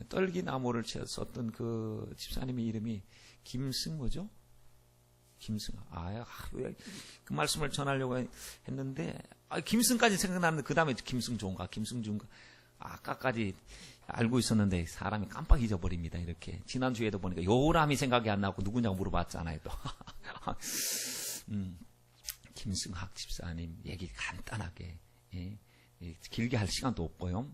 떨기나무를 썼던 그 집사님의 이름이 김승 뭐죠? 김승. 왜 그 말씀을 전하려고 했는데 김승까지 생각나는데 그 다음에 김승 좋은가? 김승 좋은가? 아까까지 알고 있었는데 사람이 깜빡 잊어버립니다. 이렇게 지난주에도 보니까 요람이 생각이 안 나고 누구냐고 물어봤잖아요. 또 김승학 집사님 얘기 간단하게 길게 할 시간도 없고요.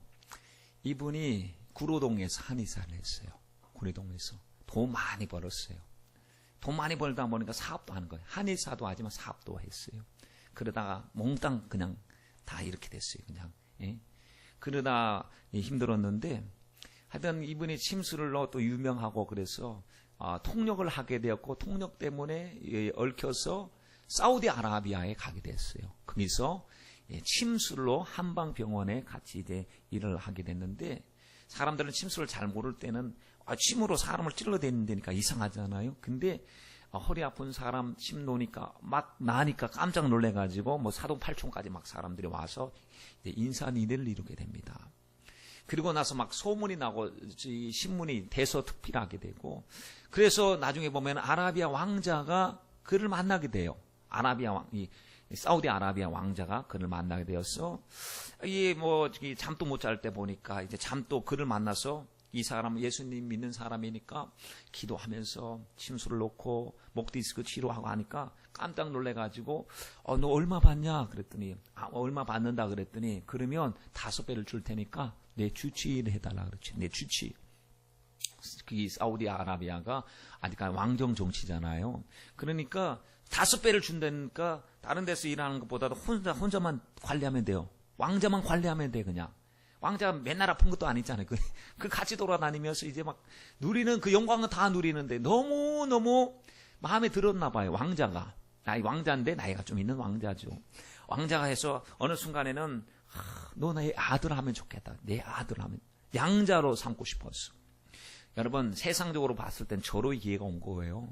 이분이 구로동에서 한의사를 했어요. 구로동에서 돈 많이 벌었어요. 돈 많이 벌다 보니까 사업도 하는 거예요. 한의사도 하지만 사업도 했어요. 그러다가 몽땅 그냥 다 이렇게 됐어요. 그냥 그러다 힘들었는데 하여튼 이분이 침술로 또 유명하고 그래서 통역을 하게 되었고 통역 때문에 얽혀서 사우디아라비아에 가게 됐어요. 거기서 침술로 한방병원에 같이 이제 일을 하게 됐는데 사람들은 침술을 잘 모를 때는 침으로 사람을 찔러대니까 이상하잖아요. 근데 허리 아픈 사람 침 놓으니까 막 나니까 깜짝 놀래가지고 뭐 사돈팔촌까지 막 사람들이 와서 이제 인산인해를 이루게 됩니다. 그리고 나서 막 소문이 나고 신문이 대서특필하게 되고 그래서 나중에 보면 아라비아 왕자가 그를 만나게 돼요. 사우디아라비아 왕자가 그를 만나게 되어서 잠도 못 잘 때 보니까 이제 잠도 그를 만나서 이 사람은 예수님 믿는 사람이니까 기도하면서 침술을 놓고 목 디스크 치료하고 하니까 깜짝 놀래가지고 너 얼마 받냐 그랬더니 얼마 받는다 그랬더니 그러면 5배를 줄 테니까 내 주치의를 해달라 그랬지. 내 주치의. 이 사우디아라비아가 아직까지 왕정 정치잖아요. 그러니까 5배를 준다니까 다른 데서 일하는 것보다도 혼자만 관리하면 돼요. 왕자만 관리하면 돼 그냥. 왕자가 맨날 아픈 것도 아니잖아요. 그 같이 돌아다니면서 이제 막 누리는 그 영광은 다 누리는데 너무 마음에 들었나 봐요. 왕자가. 왕자인데 나이가 좀 있는 왕자죠. 왕자가 해서 어느 순간에는 너 내 아들 하면 좋겠다. 내 아들 하면 양자로 삼고 싶었어. 여러분 세상적으로 봤을 땐 저로의 기회가 온 거예요.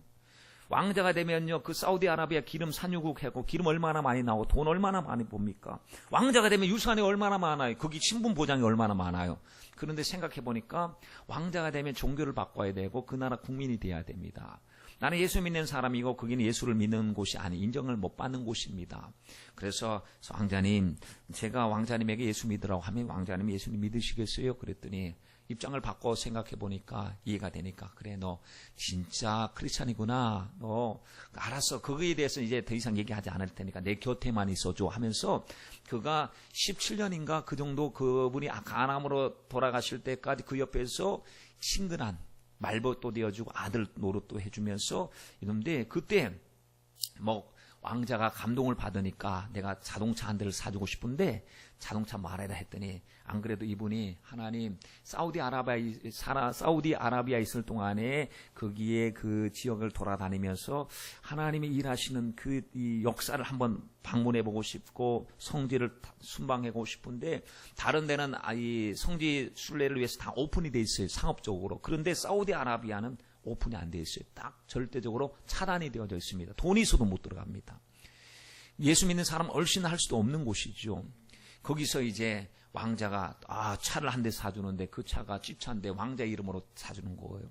왕자가 되면요, 그 사우디아라비아 기름 산유국 하고 기름 얼마나 많이 나오고 돈 얼마나 많이 봅니까? 왕자가 되면 유산이 얼마나 많아요? 거기 신분 보장이 얼마나 많아요? 그런데 생각해 보니까 왕자가 되면 종교를 바꿔야 되고 그 나라 국민이 돼야 됩니다. 나는 예수 믿는 사람이고 거기는 예수를 믿는 곳이 아니 인정을 못 받는 곳입니다. 그래서 왕자님, 제가 왕자님에게 예수 믿으라고 하면 왕자님이 예수님 믿으시겠어요? 그랬더니 입장을 바꿔 생각해 보니까 이해가 되니까 그래 너 진짜 크리스찬이구나. 너 알았어. 그거에 대해서 이제 더 이상 얘기하지 않을 테니까 내 곁에만 있어줘 하면서 그가 17년인가 그 정도 그분이 가나안으로 돌아가실 때까지 그 옆에서 친근한 말벗도 되어주고 아들 노릇도 해주면서 이런데 그때 뭐 왕자가 감동을 받으니까 내가 자동차 한 대를 사주고 싶은데 자동차 말해라 했더니 안 그래도 이분이 하나님 사우디아라비아에 있을 동안에 거기에 그 지역을 돌아다니면서 하나님이 일하시는 이 역사를 한번 방문해 보고 싶고 성지를 순방하고 싶은데 다른 데는 이 성지 순례를 위해서 다 오픈이 돼 있어요. 상업적으로. 그런데 사우디아라비아는 오픈이 안 돼 있어요. 딱 절대적으로 차단이 되어져 있습니다. 돈이 있어도 못 들어갑니다. 예수 믿는 사람 얼씬할 수도 없는 곳이죠. 거기서 이제 왕자가 차를 한 대 사주는데 그 차가 집차인데 왕자 이름으로 사주는 거예요.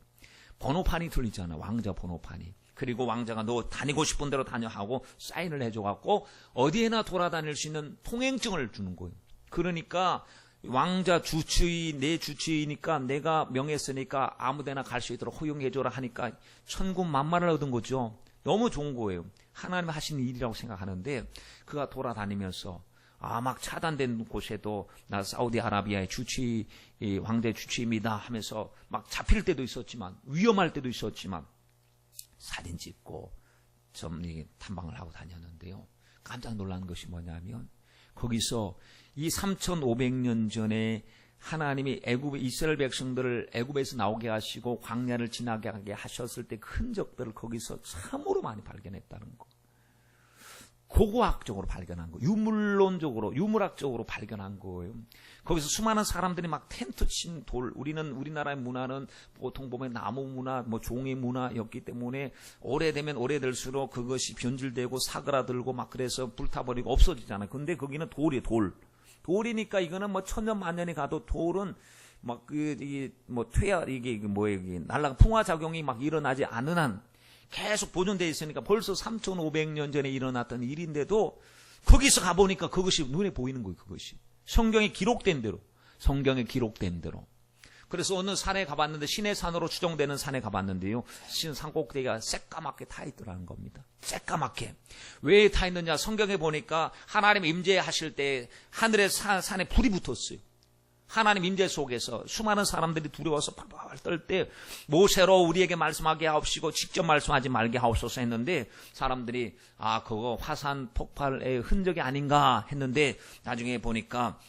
번호판이 틀리잖아. 왕자 번호판이. 그리고 왕자가 너 다니고 싶은 대로 다녀 하고 사인을 해줘갖고 어디에나 돌아다닐 수 있는 통행증을 주는 거예요. 그러니까 왕자 주치의, 내 주치의니까 내가 명했으니까 아무데나 갈 수 있도록 허용해줘라 하니까 천군만마를 얻은 거죠. 너무 좋은 거예요. 하나님 하신 일이라고 생각하는데 그가 돌아다니면서 막 차단된 곳에도 나 사우디아라비아의 주치의, 왕자의 주치의입니다 하면서 막 잡힐 때도 있었지만 위험할 때도 있었지만 사진 찍고 좀 탐방을 하고 다녔는데요. 깜짝 놀란 것이 뭐냐면 거기서 이 3,500년 전에 하나님이 이스라엘 백성들을 애굽에서 나오게 하시고 광야를 지나게 하게 하셨을 때 그 흔적들을 거기서 참으로 많이 발견했다는 거. 고고학적으로 발견한 거. 유물학적으로 발견한 거예요. 거기서 수많은 사람들이 막 텐트 친 돌, 우리나라의 문화는 보통 보면 나무 문화, 종이 문화였기 때문에 오래되면 오래될수록 그것이 변질되고 사그라들고 막 그래서 불타버리고 없어지잖아요. 근데 거기는 돌이에요, 돌. 돌이니까 이거는 천년 만년이 가도 돌은 풍화작용이 막 일어나지 않는 한 계속 보존되어 있으니까 벌써 3,500년 전에 일어났던 일인데도 거기서 가보니까 그것이 눈에 보이는 거예요. 그것이 성경에 기록된 대로, 그래서 어느 산에 가봤는데, 신의 산으로 추정되는 산에 가봤는데요, 산 꼭대기가 새까맣게 타 있더라는 겁니다. 새까맣게. 왜 타 있느냐? 성경에 보니까 하나님 임재하실 때 하늘의 산에 불이 붙었어요. 하나님 임재 속에서 수많은 사람들이 두려워서 팔팔 떨 때 모세로 우리에게 말씀하게 하옵시고 직접 말씀하지 말게 하옵소서 했는데, 사람들이 그거 화산 폭발의 흔적이 아닌가 했는데, 나중에 보니까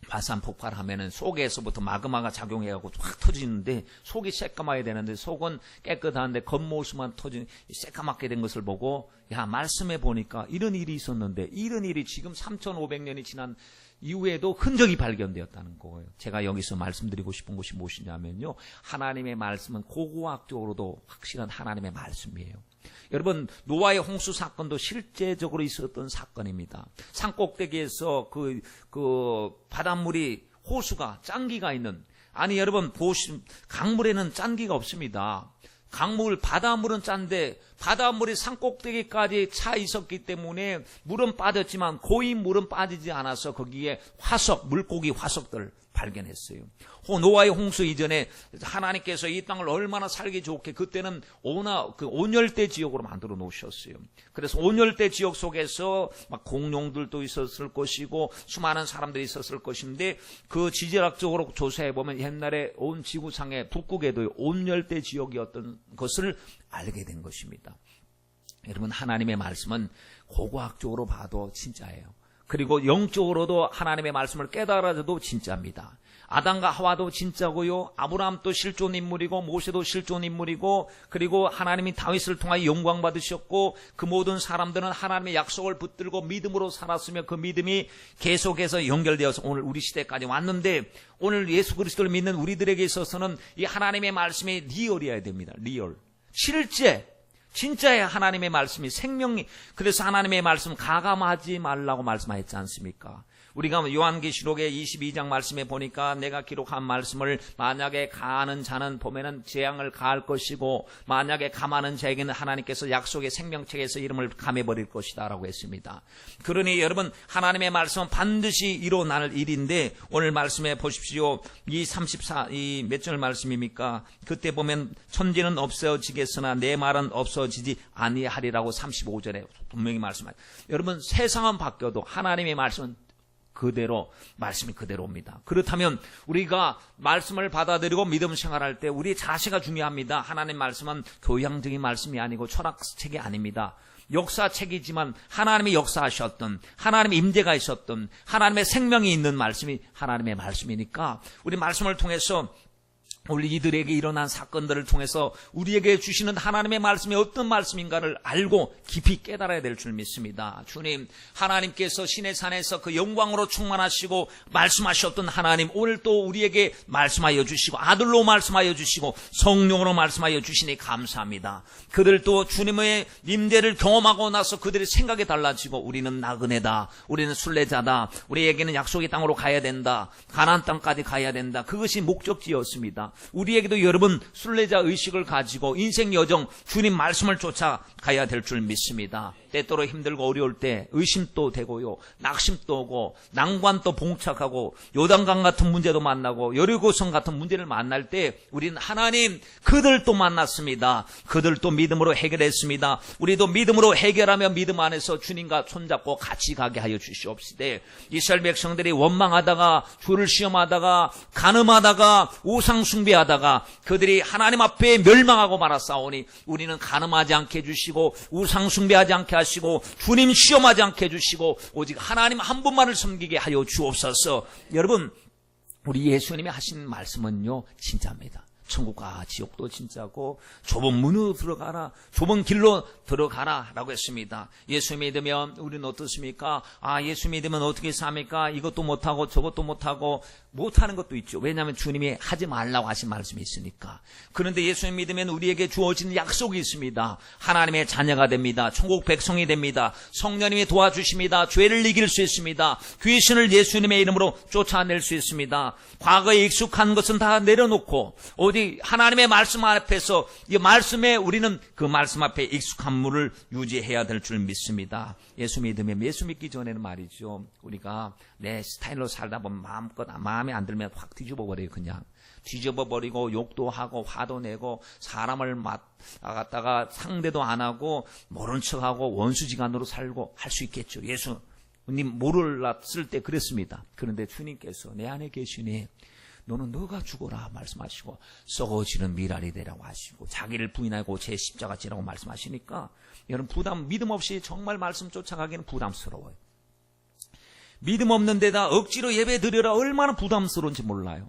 화산 폭발하면은 속에서부터 마그마가 작용해가지고 확 터지는데, 속이 새까맣게 되는데 속은 깨끗한데 겉모습만 터진 새까맣게 된 것을 보고, 말씀해 보니까 이런 일이 있었는데, 이런 일이 지금 3,500년이 지난 이후에도 흔적이 발견되었다는 거예요. 제가 여기서 말씀드리고 싶은 것이 무엇이냐면요, 하나님의 말씀은 고고학적으로도 확실한 하나님의 말씀이에요. 여러분, 노아의 홍수 사건도 실제적으로 있었던 사건입니다. 산꼭대기에서 그 바닷물이, 호수가 짠기가 있는, 여러분 강물에는 짠기가 없습니다. 바닷물은 짠데 바닷물이 산꼭대기까지 차 있었기 때문에 물은 빠졌지만 고인 물은 빠지지 않아서 거기에 물고기 화석들 발견했어요. 노아의 홍수 이전에 하나님께서 이 땅을 얼마나 살기 좋게, 그때는 온열대 지역으로 만들어 놓으셨어요. 그래서 온열대 지역 속에서 막 공룡들도 있었을 것이고 수많은 사람들이 있었을 것인데, 그 지질학적으로 조사해 보면 옛날에 온 지구상의 북극에도 온열대 지역이었던 것을 알게 된 것입니다. 여러분, 하나님의 말씀은 고고학적으로 봐도 진짜예요. 그리고 영적으로도 하나님의 말씀을 깨달아도 진짜입니다. 아담과 하와도 진짜고요, 아브라함도 실존 인물이고 모세도 실존 인물이고, 그리고 하나님이 다윗을 통하여 영광 받으셨고, 그 모든 사람들은 하나님의 약속을 붙들고 믿음으로 살았으며 그 믿음이 계속해서 연결되어서 오늘 우리 시대까지 왔는데, 오늘 예수 그리스도를 믿는 우리들에게 있어서는 이 하나님의 말씀이 리얼이어야 됩니다. 리얼, 진짜의 하나님의 말씀이 생명이. 그래서 하나님의 말씀 가감하지 말라고 말씀하셨지 않습니까? 우리가 요한계시록의 22장 말씀에 보니까, 내가 기록한 말씀을 만약에 가하는 자는 보면은 재앙을 가할 것이고, 만약에 감하는 자에게는 하나님께서 약속의 생명책에서 이름을 감해버릴 것이다 라고 했습니다. 그러니 여러분, 하나님의 말씀은 반드시 일어날 일인데, 오늘 말씀해 보십시오. 이 몇 절 말씀입니까? 그때 보면 천지는 없어지겠으나 내 말은 없어지지 아니하리라고 35절에 분명히 말씀하죠. 여러분, 세상은 바뀌어도 하나님의 말씀은 말씀이 그대로입니다. 그렇다면 우리가 말씀을 받아들이고 믿음 생활할 때 우리 자세가 중요합니다. 하나님 말씀은 교양적인 말씀이 아니고 철학책이 아닙니다. 역사책이지만 하나님이 역사하셨던, 하나님의 임재가 있었던, 하나님의 생명이 있는 말씀이 하나님의 말씀이니까, 우리 말씀을 통해서 우리 이들에게 일어난 사건들을 통해서 우리에게 주시는 하나님의 말씀이 어떤 말씀인가를 알고 깊이 깨달아야 될 줄 믿습니다. 주님, 하나님께서 신의 산에서 그 영광으로 충만하시고 말씀하셨던 하나님, 오늘 또 우리에게 말씀하여 주시고 아들로 말씀하여 주시고 성령으로 말씀하여 주시니 감사합니다. 그들도 주님의 임재를 경험하고 나서 그들의 생각이 달라지고, 우리는 나그네다, 우리는 순례자다, 우리에게는 약속의 땅으로 가야 된다, 가나안 땅까지 가야 된다. 그것이 목적지였습니다. 우리에게도 여러분 순례자 의식을 가지고 인생 여정 주님 말씀을 쫓아가야 될 줄 믿습니다. 때때로 힘들고 어려울 때 의심도 되고요, 낙심도 오고, 난관도 봉착하고, 요단강 같은 문제도 만나고, 여리고성 같은 문제를 만날 때 우리는 하나님, 그들도 만났습니다. 그들도 믿음으로 해결했습니다. 우리도 믿음으로 해결하며 믿음 안에서 주님과 손잡고 같이 가게 하여 주시옵시되, 이스라엘 백성들이 원망하다가, 주를 시험하다가, 간음하다가, 우상 숭배하다가 그들이 하나님 앞에 멸망하고 말았사오니, 우리는 간음하지 않게 해주시고 우상 숭배하지 않게 하시고 주님 시험하지 않게 해주시고 오직 하나님 한 분만을 섬기게 하여 주옵소서. 여러분, 우리 예수님이 하신 말씀은요 진짜입니다. 천국과 지옥도 진짜고 좁은 문으로 들어가라, 좁은 길로 들어가라 라고 했습니다. 예수 믿으면 우리는 어떻습니까? 예수 믿으면 어떻게 삽니까? 이것도 못하고 저것도 못하고, 못하는 것도 있죠. 왜냐하면 주님이 하지 말라고 하신 말씀이 있으니까. 그런데 예수 믿으면 우리에게 주어지는 약속이 있습니다. 하나님의 자녀가 됩니다. 천국 백성이 됩니다. 성령님이 도와주십니다. 죄를 이길 수 있습니다. 귀신을 예수님의 이름으로 쫓아낼 수 있습니다. 과거에 익숙한 것은 다 내려놓고 어디 하나님의 말씀 앞에서, 이 말씀에 우리는 그 말씀 앞에 익숙함을 유지해야 될 줄 믿습니다. 예수 믿으면, 예수 믿기 전에는 말이죠, 우리가 내 스타일로 살다 보면 마음껏 마음에 안 들면 확 뒤집어버려요. 그냥 뒤집어버리고 욕도 하고 화도 내고 사람을 갖다가 상대도 안 하고 모른 척하고 원수지간으로 살고 할 수 있겠죠. 예수님 몰랐을 때 그랬습니다. 그런데 주님께서 내 안에 계시니 너는 너가 죽어라 말씀하시고 썩어지는 미랄이 되라고 하시고 자기를 부인하고 제 십자가 지라고 말씀하시니까 여러분 믿음 없이 정말 말씀 쫓아가기는 부담스러워요. 믿음 없는 데다 억지로 예배 드려라 얼마나 부담스러운지 몰라요.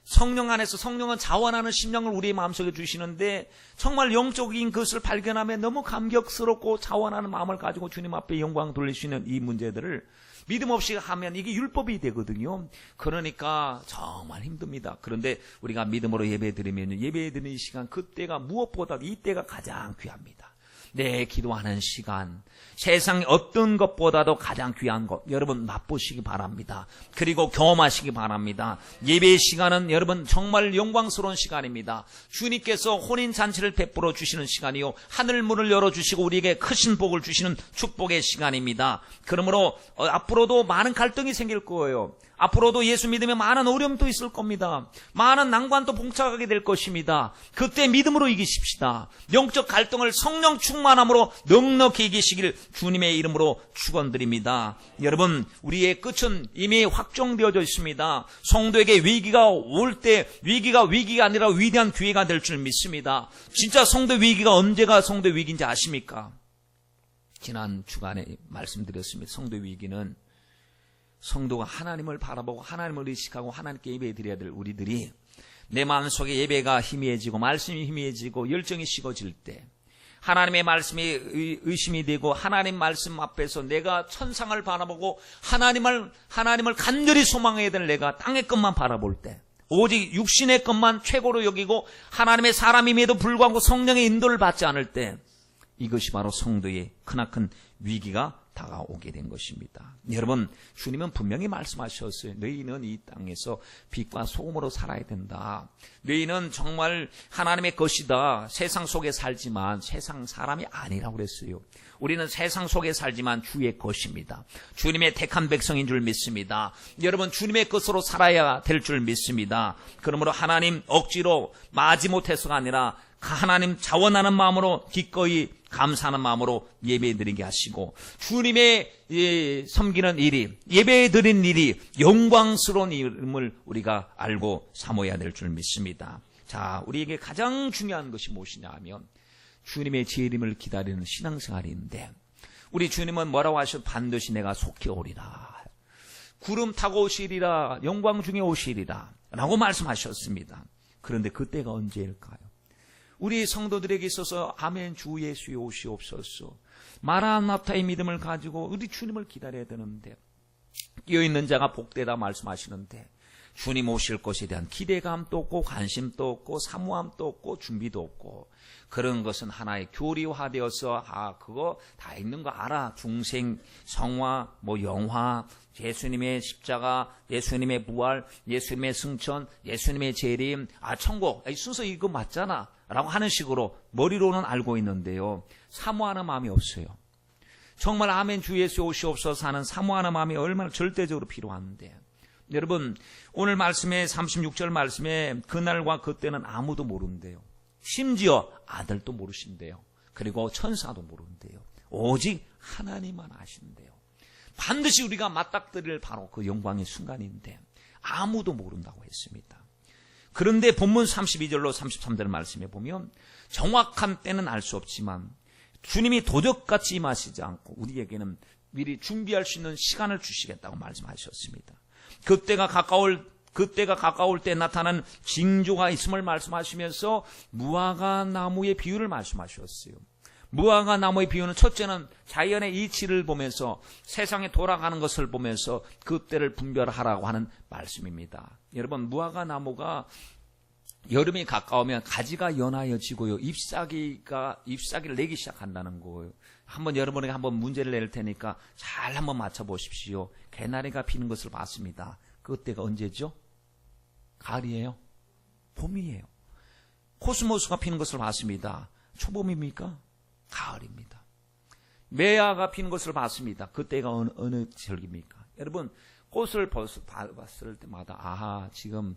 성령 안에서, 성령은 자원하는 심령을 우리의 마음속에 주시는데 정말 영적인 것을 발견하면 너무 감격스럽고 자원하는 마음을 가지고 주님 앞에 영광 돌릴 수 있는 이 문제들을 믿음 없이 하면 이게 율법이 되거든요. 그러니까 정말 힘듭니다. 그런데 우리가 믿음으로 예배 드리면 예배 드리는 시간, 그때가 무엇보다도 이때가 가장 귀합니다. 내 기도하는 시간, 세상 어떤 것보다도 가장 귀한 것, 여러분 맛보시기 바랍니다. 그리고 경험하시기 바랍니다. 예배의 시간은 여러분 정말 영광스러운 시간입니다. 주님께서 혼인잔치를 베풀어 주시는 시간이요, 하늘 문을 열어주시고 우리에게 크신 복을 주시는 축복의 시간입니다. 그러므로 앞으로도 많은 갈등이 생길 거예요. 앞으로도 예수 믿으면 많은 어려움도 있을 겁니다. 많은 난관도 봉착하게 될 것입니다. 그때 믿음으로 이기십시다. 영적 갈등을 성령 충만함으로 넉넉히 이기시길 주님의 이름으로 축원드립니다. 여러분, 우리의 끝은 이미 확정되어져 있습니다. 성도에게 위기가 올 때 위기가 아니라 위대한 기회가 될 줄 믿습니다. 진짜 성도 위기가 언제가 성도 위기인지 아십니까? 지난 주간에 말씀드렸습니다. 성도 위기는 성도가 하나님을 바라보고 하나님을 의식하고 하나님께 예배 드려야 될 우리들이 내 마음속에 예배가 희미해지고 말씀이 희미해지고 열정이 식어질 때, 하나님의 말씀이 의심이 되고 하나님 말씀 앞에서 내가 천상을 바라보고 하나님을 간절히 소망해야 될 내가 땅의 것만 바라볼 때, 오직 육신의 것만 최고로 여기고 하나님의 사람임에도 불구하고 성령의 인도를 받지 않을 때, 이것이 바로 성도의 크나큰 위기가 다가오게 된 것입니다. 여러분, 주님은 분명히 말씀하셨어요. 너희는 이 땅에서 빛과 소금으로 살아야 된다. 너희는 정말 하나님의 것이다. 세상 속에 살지만 세상 사람이 아니라고 그랬어요. 우리는 세상 속에 살지만 주의 것입니다. 주님의 택한 백성인 줄 믿습니다. 여러분, 주님의 것으로 살아야 될 줄 믿습니다. 그러므로 하나님 억지로 마지못해서가 아니라 하나님 자원하는 마음으로 기꺼이 감사하는 마음으로 예배드리게 하시고, 주님의 섬기는 일이, 예배드린 일이 영광스러운 이름을 우리가 알고 사모해야 될 줄 믿습니다. 자, 우리에게 가장 중요한 것이 무엇이냐 하면 주님의 재림을 기다리는 신앙생활인데, 우리 주님은 뭐라고 하셨? 반드시 내가 속히 오리라, 구름 타고 오시리라, 영광 중에 오시리라 라고 말씀하셨습니다. 그런데 그때가 언제일까요? 우리 성도들에게 있어서 아멘 주 예수의 오시옵소서, 마라나타의 믿음을 가지고 우리 주님을 기다려야 되는데, 끼어있는 자가 복되다 말씀하시는데 주님 오실 것에 대한 기대감도 없고 관심도 없고 사모함도 없고 준비도 없고, 그런 것은 하나의 교리화되어서 그거 다 있는 거 알아. 중생, 성화, 영화, 예수님의 십자가, 예수님의 부활, 예수님의 승천, 예수님의 재림, 천국, 순서 이거 맞잖아 라고 하는 식으로 머리로는 알고 있는데요, 사모하는 마음이 없어요. 정말 아멘 주 예수 오시옵소서 하는 사모하는 마음이 얼마나 절대적으로 필요한데, 여러분, 오늘 말씀에 36절 말씀에 그날과 그때는 아무도 모른대요. 심지어 아들도 모르신대요. 그리고 천사도 모른대요. 오직 하나님만 아신대요. 반드시 우리가 맞닥뜨릴 바로 그 영광의 순간인데 아무도 모른다고 했습니다. 그런데 본문 32절로 33절 말씀에 보면 정확한 때는 알 수 없지만 주님이 도적같이 임하시지 않고 우리에게는 미리 준비할 수 있는 시간을 주시겠다고 말씀하셨습니다. 그때가 가까울 그때가 가까울 때 나타나는 징조가 있음을 말씀하시면서 무화과 나무의 비유를 말씀하셨어요. 무화과 나무의 비유는 첫째는 자연의 이치를 보면서 세상에 돌아가는 것을 보면서 그때를 분별하라고 하는 말씀입니다. 여러분, 무화과 나무가 여름이 가까우면 가지가 연하여지고요. 잎사귀를 내기 시작한다는 거예요. 한번 여러분에게 한번 문제를 낼 테니까 잘 한번 맞춰보십시오. 개나리가 피는 것을 봤습니다. 그때가 언제죠? 가을이에요? 봄이에요. 코스모스가 피는 것을 봤습니다. 초봄입니까? 가을입니다. 매화가 피는 것을 봤습니다. 그때가 어느 절기입니까? 여러분, 꽃을 봤을 때마다 아하, 지금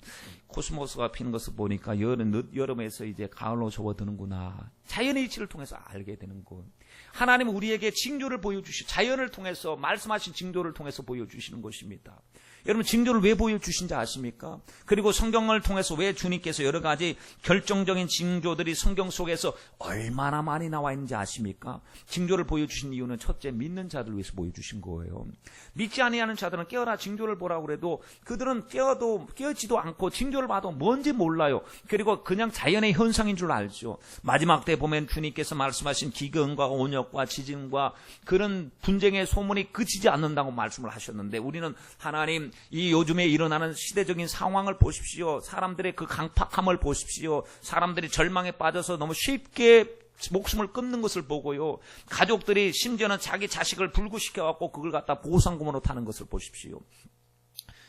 코스모스가 피는 것을 보니까 여름에서 이제 가을로 접어드는구나. 자연의 이치를 통해서 알게 되는 것. 하나님은 우리에게 징조를 보여주시고 자연을 통해서 말씀하신 징조를 통해서 보여주시는 것입니다. 여러분, 징조를 왜 보여주신지 아십니까? 그리고 성경을 통해서 왜 주님께서 여러 가지 결정적인 징조들이 성경 속에서 얼마나 많이 나와 있는지 아십니까? 징조를 보여주신 이유는 첫째, 믿는 자들을 위해서 보여주신 거예요. 믿지 아니하는 자들은 깨어라 징조를 보라고 그래도 그들은 깨어지도 않고 징조를 봐도 뭔지 몰라요. 그리고 그냥 자연의 현상인 줄 알죠. 마지막 때 보면 주님께서 말씀하신 기근과 온역과 지진과 그런 분쟁의 소문이 그치지 않는다고 말씀을 하셨는데, 우리는 하나님, 이 요즘에 일어나는 시대적인 상황을 보십시오. 사람들의 그 강팍함을 보십시오. 사람들이 절망에 빠져서 너무 쉽게 목숨을 끊는 것을 보고요. 가족들이 심지어는 자기 자식을 불구시켜갖고 그걸 갖다 보상금으로 타는 것을 보십시오.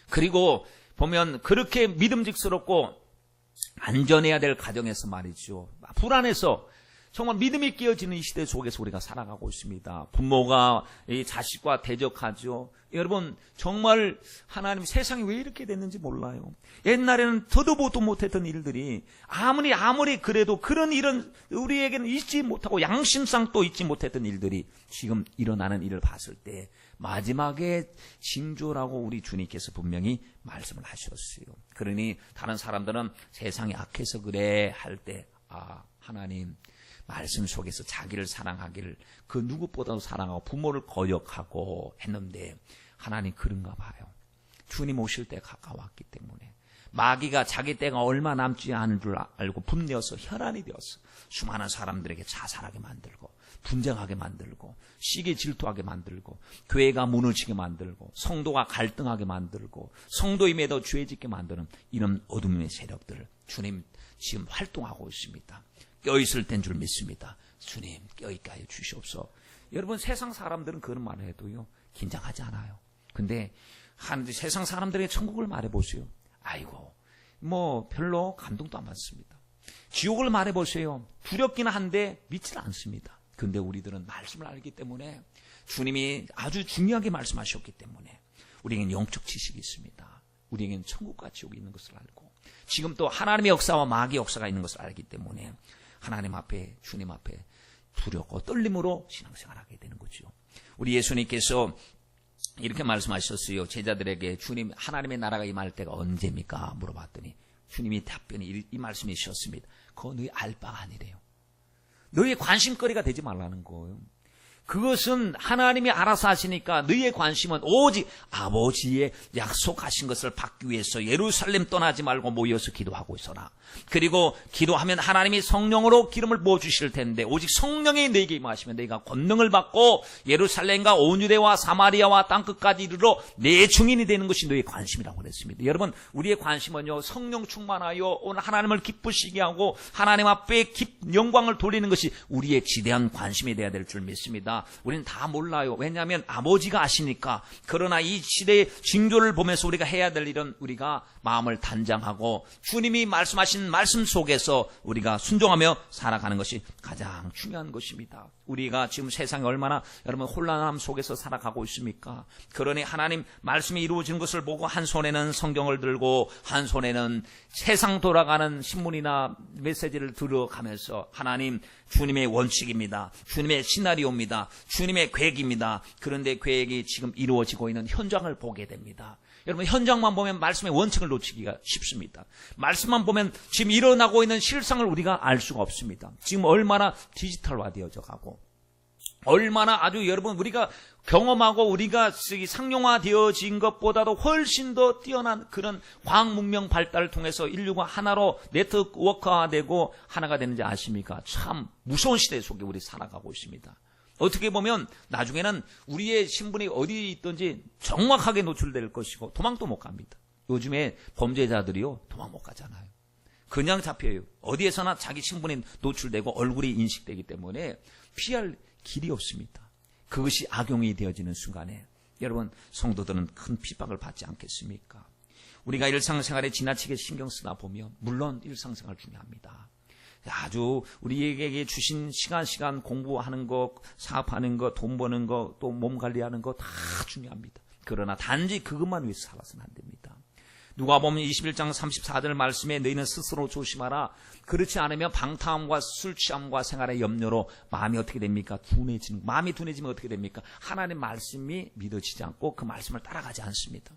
그리고 보면 그렇게 믿음직스럽고 안전해야 될 가정에서 말이죠. 불안해서 정말 믿음이 깨어지는 이 시대 속에서 우리가 살아가고 있습니다. 부모가 이 자식과 대적하죠. 여러분, 정말 하나님, 세상이 왜 이렇게 됐는지 몰라요. 옛날에는 더도 보도 못했던 일들이 아무리 그래도 그런 일은 우리에게는 잊지 못하고 양심상 또 잊지 못했던 일들이 지금 일어나는 일을 봤을 때 마지막에 징조라고 우리 주님께서 분명히 말씀을 하셨어요. 그러니 다른 사람들은 세상이 악해서 그래 할 때, 하나님 말씀 속에서 자기를 사랑하기를 그 누구보다도 사랑하고 부모를 거역하고 했는데, 하나님 그런가 봐요. 주님 오실 때 가까웠기 때문에 마귀가 자기 때가 얼마 남지 않은 줄 알고 분내어서 혈안이 되어서 수많은 사람들에게 자살하게 만들고 분쟁하게 만들고 시기 질투하게 만들고 교회가 무너지게 만들고 성도가 갈등하게 만들고 성도임에도 죄 짓게 만드는 이런 어둠의 세력들을 주님 지금 활동하고 있습니다. 껴있을 땐 줄 믿습니다. 주님 껴있게 하여 주시옵소서. 여러분, 세상 사람들은 그런 말을 해도요 긴장하지 않아요. 근데 세상 사람들에게 천국을 말해보세요. 아이고 뭐 별로 감동도 안 받습니다. 지옥을 말해보세요. 두렵기는 한데 믿지는 않습니다. 근데 우리들은 말씀을 알기 때문에, 주님이 아주 중요하게 말씀하셨기 때문에 우리에겐 영적 지식이 있습니다. 우리에겐 천국과 지옥이 있는 것을 알고 지금 또 하나님의 역사와 마귀의 역사가 있는 것을 알기 때문에 하나님 앞에, 주님 앞에 두렵고 떨림으로 신앙생활하게 되는 거죠. 우리 예수님께서 이렇게 말씀하셨어요. 제자들에게 주님, 하나님의 나라가 임할 때가 언제입니까? 물어봤더니 주님이 답변이 이 말씀이셨습니다. 그거 너희 알 바가 아니래요. 너희의 관심거리가 되지 말라는 거예요. 그것은 하나님이 알아서 하시니까 너희의 관심은 오직 아버지의 약속하신 것을 받기 위해서 예루살렘 떠나지 말고 모여서 기도하고 있어라. 그리고 기도하면 하나님이 성령으로 기름을 부어주실 텐데 오직 성령이 너희에게 임하시면 너희가 권능을 받고 예루살렘과 온 유대와 사마리아와 땅끝까지 이르러 내 증인이 되는 것이 너희의 관심이라고 그랬습니다. 여러분, 우리의 관심은요 성령 충만하여 오늘 하나님을 기쁘시게 하고 하나님 앞에 영광을 돌리는 것이 우리의 지대한 관심이 되어야 될 줄 믿습니다. 우리는 다 몰라요. 왜냐하면 아버지가 아시니까. 그러나 이 시대의 징조를 보면서 우리가 해야 될 일은 우리가 마음을 단장하고 주님이 말씀하신 말씀 속에서 우리가 순종하며 살아가는 것이 가장 중요한 것입니다. 우리가 지금 세상에 얼마나 여러분 혼란함 속에서 살아가고 있습니까? 그러니 하나님 말씀이 이루어지는 것을 보고 한 손에는 성경을 들고 한 손에는 세상 돌아가는 신문이나 메시지를 들어가면서 하나님, 주님의 원칙입니다. 주님의 시나리오입니다. 주님의 계획입니다. 그런데 계획이 지금 이루어지고 있는 현장을 보게 됩니다. 여러분, 현장만 보면 말씀의 원칙을 놓치기가 쉽습니다. 말씀만 보면 지금 일어나고 있는 실상을 우리가 알 수가 없습니다. 지금 얼마나 디지털화 되어져 가고 얼마나 아주 여러분 우리가 경험하고 우리가 상용화되어진 것보다도 훨씬 더 뛰어난 그런 과학 문명 발달을 통해서 인류가 하나로 네트워크화되고 하나가 되는지 아십니까? 참 무서운 시대 속에 우리 살아가고 있습니다. 어떻게 보면 나중에는 우리의 신분이 어디 있든지 정확하게 노출될 것이고 도망도 못 갑니다. 요즘에 범죄자들이요 도망 못 가잖아요. 그냥 잡혀요. 어디에서나 자기 신분이 노출되고 얼굴이 인식되기 때문에 피할 길이 없습니다. 그것이 악용이 되어지는 순간에 여러분 성도들은 큰 핍박을 받지 않겠습니까? 우리가 일상생활에 지나치게 신경 쓰다 보면 물론 일상생활 중요합니다. 아주 우리에게 주신 시간 공부하는 거, 사업하는 거, 돈 버는 거, 또 몸 관리하는 거 다 중요합니다. 그러나 단지 그것만 위해서 살아서는 안 됩니다. 누가복음 21장 34절 말씀에 너희는 스스로 조심하라. 그렇지 않으면 방탕함과 술취함과 생활의 염려로 마음이 어떻게 됩니까? 마음이 둔해지면 어떻게 됩니까? 하나님의 말씀이 믿어지지 않고 그 말씀을 따라가지 않습니다.